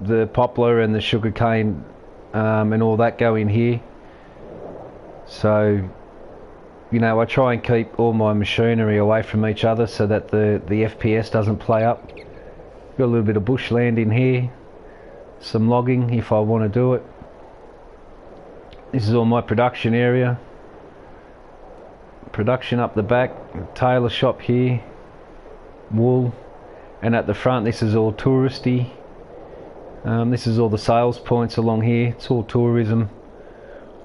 the poplar and the sugarcane and all that go in here. So, you know, I try and keep all my machinery away from each other so that the FPS doesn't play up. Got a little bit of bushland in here, some logging if I want to do it. This is all my production area. Production up the back, tailor shop here, wool, and at the front this is all touristy. This is all the sales points along here. It's all tourism,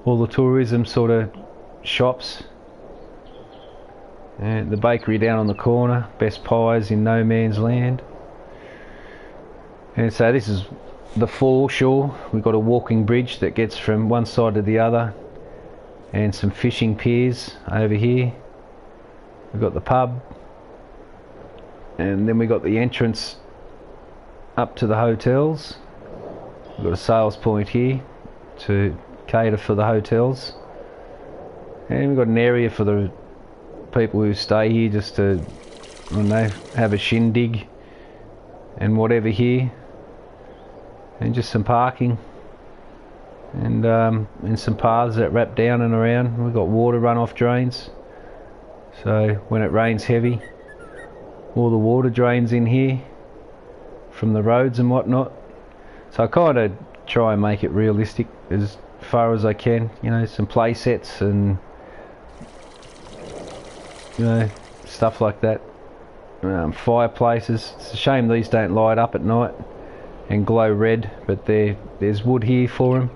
all the tourism sort of shops. And the bakery down on the corner, best pies in no man's land. And so this is the foreshore. We've got a walking bridge that gets from one side to the other, and some fishing piers over here. We've got the pub, and then we got the entrance up to the hotels. We've got a sales point here to cater for the hotels, and we've got an area for the people who stay here just to, I don't know, have a shindig and whatever here, and just some parking, and some paths that wrap down and around. We've got water runoff drains, so when it rains heavy, all the water drains in here from the roads and whatnot. So I kind of try and make it realistic as far as I can, you know, some play sets and, you know, stuff like that. Fireplaces. It's a shame these don't light up at night and glow red, but there's wood here for them.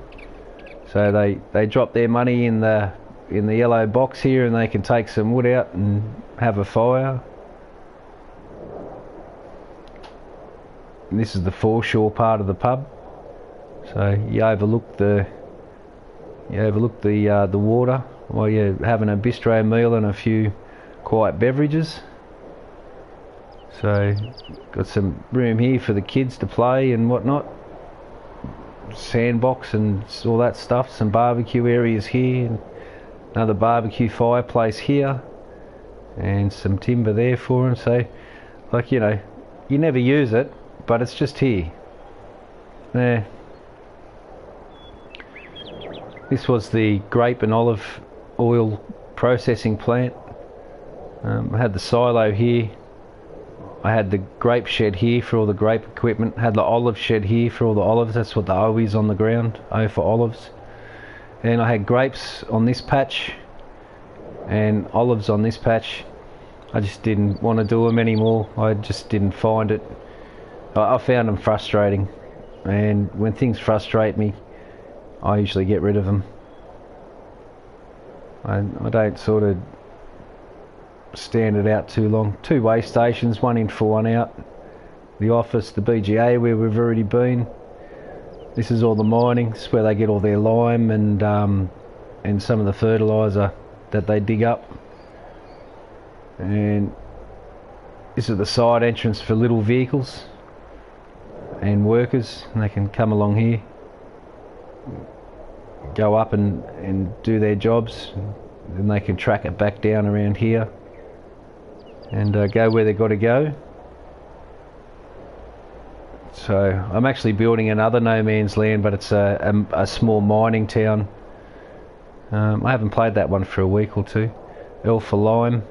So they drop their money in the yellow box here, and they can take some wood out and have a fire. And this is the foreshore part of the pub. So you overlook the water while you're having a bistro meal and a few quiet beverages. So got some room here for the kids to play and whatnot. Sandbox and all that stuff. Some barbecue areas here, and another barbecue fireplace here, and some timber there for them. So, like, you know, you never use it, but it's just here. There. This was the grape and olive oil processing plant. I had the silo here. I had the grape shed here for all the grape equipment. Had the olive shed here for all the olives. That's what the O is on the ground. O for olives. And I had grapes on this patch and olives on this patch. I just didn't want to do them anymore. I just didn't find it. I found them frustrating, and when things frustrate me, I usually get rid of them. I don't sort of stand it out too long. 2 weigh stations, one in for one out. The office, the BGA where we've already been. This is all the mining. This is where they get all their lime and some of the fertiliser that they dig up. And this is the side entrance for little vehicles and workers, and they can come along here, go up and do their jobs, and then they can track it back down around here and go where they've got to go. So I'm actually building another no man's land, but it's a small mining town. I haven't played that one for a week or two. L for lime,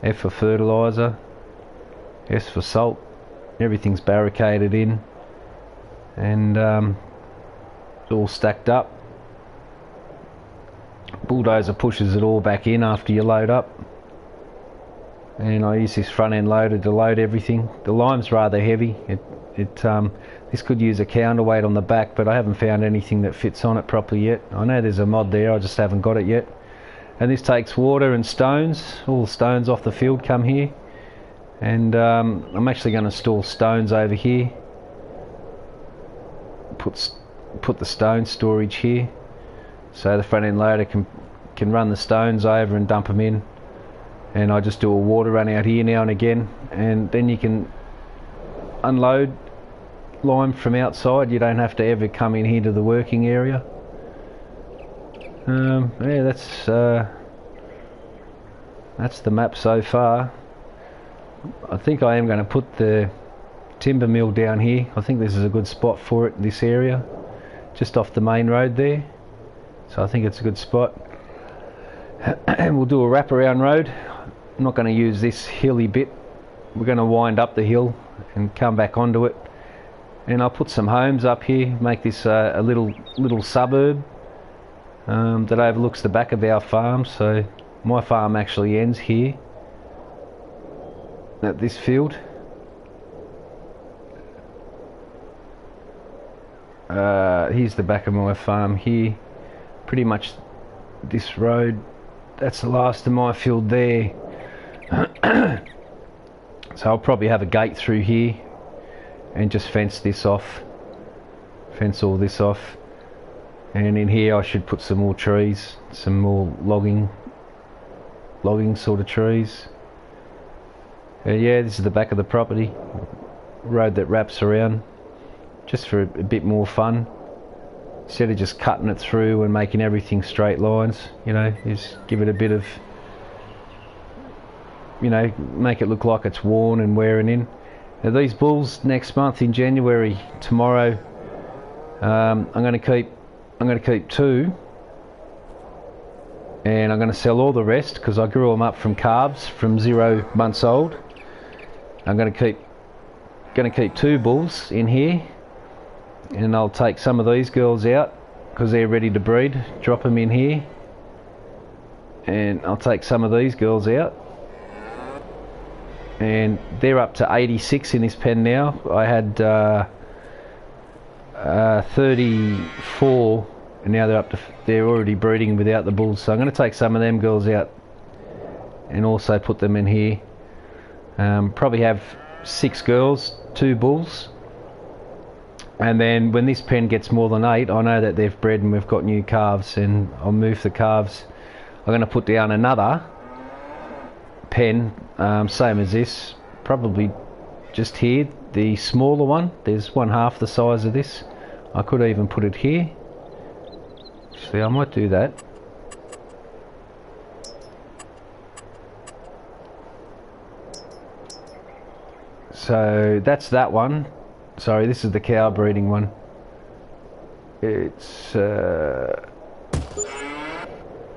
F for fertiliser, S for salt. Everything's barricaded in, and it's all stacked up. Bulldozer pushes it all back in after you load up, and I use this front end loader to load everything. The lime's rather heavy. This could use a counterweight on the back, but I haven't found anything that fits on it properly yet. I know there's a mod there, I just haven't got it yet. and this takes water and stones. All the stones off the field come here, and I'm actually going to store stones over here. Put the stone storage here, so the front end loader can run the stones over and dump them in, and I just do a water run out here now and again, and then you can unload lime from outside. You don't have to ever come in here to the working area. Yeah, that's the map so far. I think I am going to put the timber mill down here. I think this is a good spot for it, this area, just off the main road there. So I think it's a good spot. And we'll do a wraparound road. I'm not going to use this hilly bit. We're going to wind up the hill and come back onto it. And I'll put some homes up here, make this a little suburb that overlooks the back of our farm. So my farm actually ends here at this field. Here's the back of my farm here. Pretty much this road, that's the last of my field there. So I'll probably have a gate through here and just fence this off, fence all this off, and in here I should put some more trees, some more logging sort of trees. Yeah, this is the back of the property, road that wraps around, just for a bit more fun, instead of just cutting it through and making everything straight lines. You know, just give it a bit of, you know, make it look like it's worn and wearing in. Now these bulls next month in January, tomorrow, I'm going to keep 2, and I'm going to sell all the rest because I grew them up from calves from 0 months old. I'm going to keep 2 bulls in here, and I'll take some of these girls out because they're ready to breed, drop them in here, and I'll take some of these girls out. And they're up to 86 in this pen now. I had 34, and now they're already breeding without the bulls. So I'm going to take some of them girls out and also put them in here. Probably have 6 girls, 2 bulls, and then when this pen gets more than 8, I know that they've bred and we've got new calves, and I'll move the calves. I'm going to put down another pen, same as this, probably just here, the smaller one. There's one half the size of this. I could even put it here. Actually, I might do that. So that's that one. Sorry, this is the cow breeding one. It's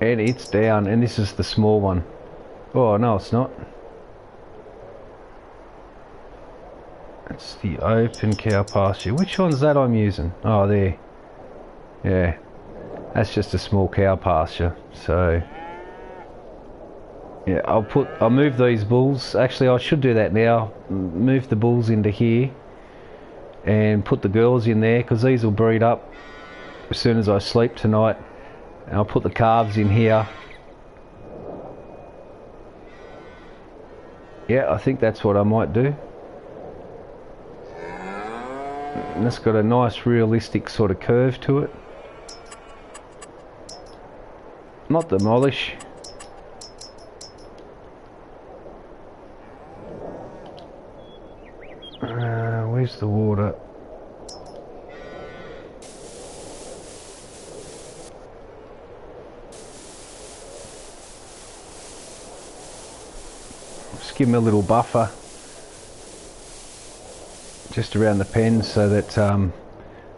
and it's down, and this is the small one. Oh no, it's not. It's the open cow pasture. Which one's that I'm using? Oh, there. Yeah, that's just a small cow pasture. So yeah, I'll move these bulls. Actually, I should do that now. Move the bulls into here and put the girls in there, because these will breed up as soon as I sleep tonight. And I'll put the calves in here. Yeah, I think that's what I might do. And it's got a nice realistic sort of curve to it. Not demolish. Where's the water? Just give them a little buffer just around the pen, so that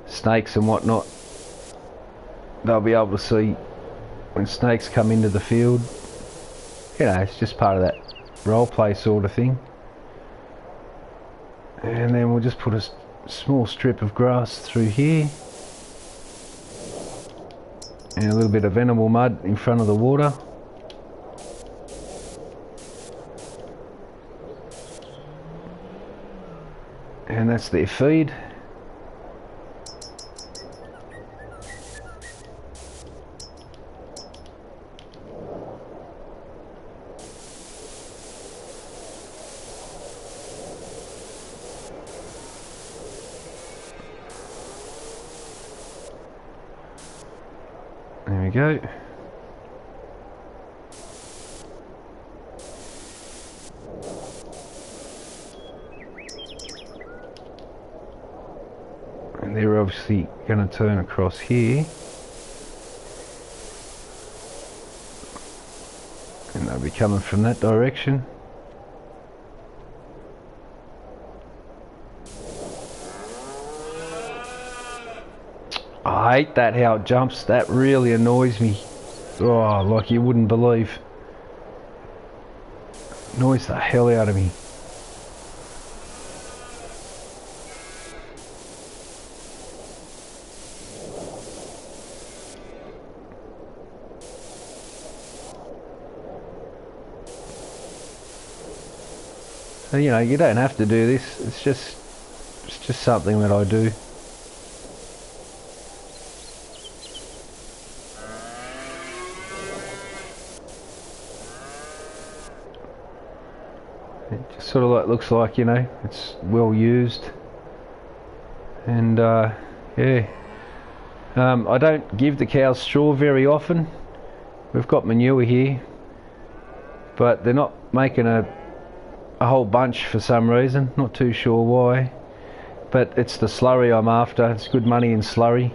snakes and whatnot, they'll be able to see when snakes come into the field. You know, it's just part of that role play sort of thing. And then we'll just put a small strip of grass through here and a little bit of animal mud in front of the water. And that's their feed. we go. And they're obviously going to turn across here. And they'll be coming from that direction. I hate that, how it jumps. That really annoys me. Oh, like you wouldn't believe. Annoys the hell out of me. So, you know, you don't have to do this. It's just something that I do. It just sort of like looks like, you know, it's well used. And yeah, I don't give the cows straw very often. We've got manure here, but they're not making a whole bunch for some reason. Not too sure why, but it's the slurry I'm after. It's good money in slurry.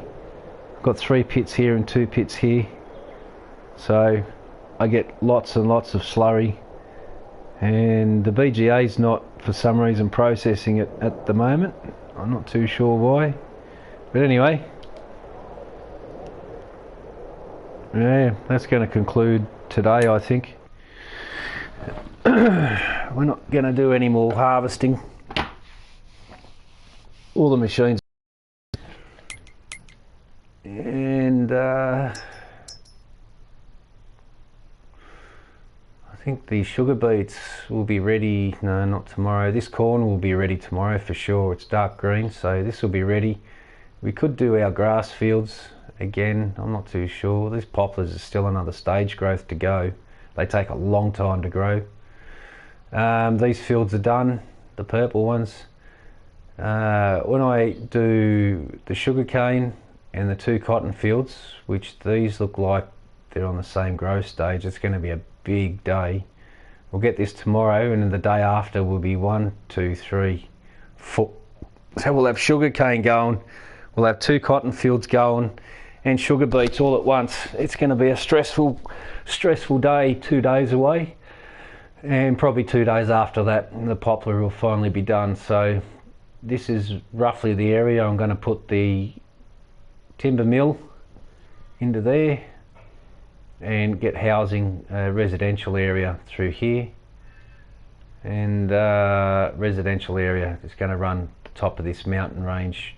I've got 3 pits here and 2 pits here, so I get lots and lots of slurry. And the BGA's not, for some reason, processing it at the moment. I'm not too sure why, but anyway, yeah, that's going to conclude today, I think. We're not going to do any more harvesting. All the machines, and I think the sugar beets will be ready. No, not tomorrow. This corn will be ready tomorrow for sure. It's dark green, so this will be ready. We could do our grass fields again. I'm not too sure. These poplars are still another stage growth to go. They take a long time to grow. These fields are done, the purple ones. When I do the sugarcane and the 2 cotton fields, which these look like they're on the same growth stage, it's going to be a big day. We'll get this tomorrow, and then the day after will be 1, 2, 3, 4. So we'll have sugarcane going, we'll have 2 cotton fields going, and sugar beets all at once. It's going to be a stressful day, 2 days away. And probably 2 days after that, the poplar will finally be done. So this is roughly the area I'm going to put the timber mill into there, and get housing, residential area through here, and residential area is going to run the top of this mountain range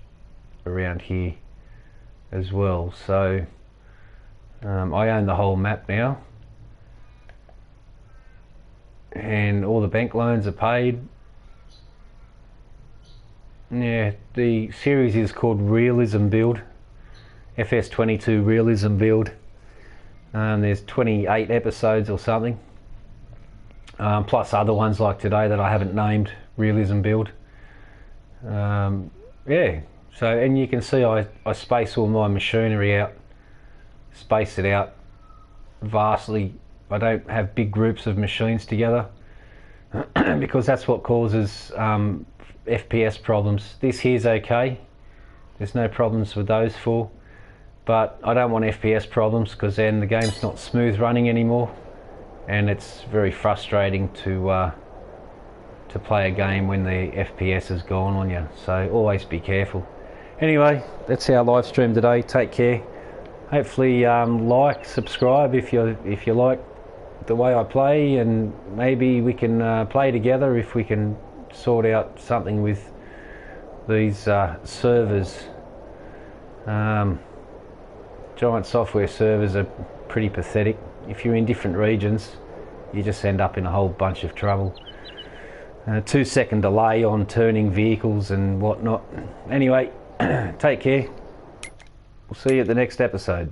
around here as well. So I own the whole map now, and all the bank loans are paid. Yeah, the series is called Realism Build, FS22 Realism Build. There's 28 episodes or something, plus other ones like today that I haven't named, Realism Build. Yeah, so, and you can see I space all my machinery out, space it out vastly. I don't have big groups of machines together because that's what causes FPS problems. This here's okay, there's no problems with those 4, but I don't want FPS problems, because then the game's not smooth running anymore, and it's very frustrating to play a game when the FPS is gone on you. So always be careful. Anyway, that's our live stream today. Take care. Hopefully like, subscribe if you like the way I play, and maybe we can play together if we can sort out something with these servers. Giant software servers are pretty pathetic. If you're in different regions, you just end up in a whole bunch of trouble. 2-second delay on turning vehicles and whatnot. Anyway, take care. We'll see you at the next episode.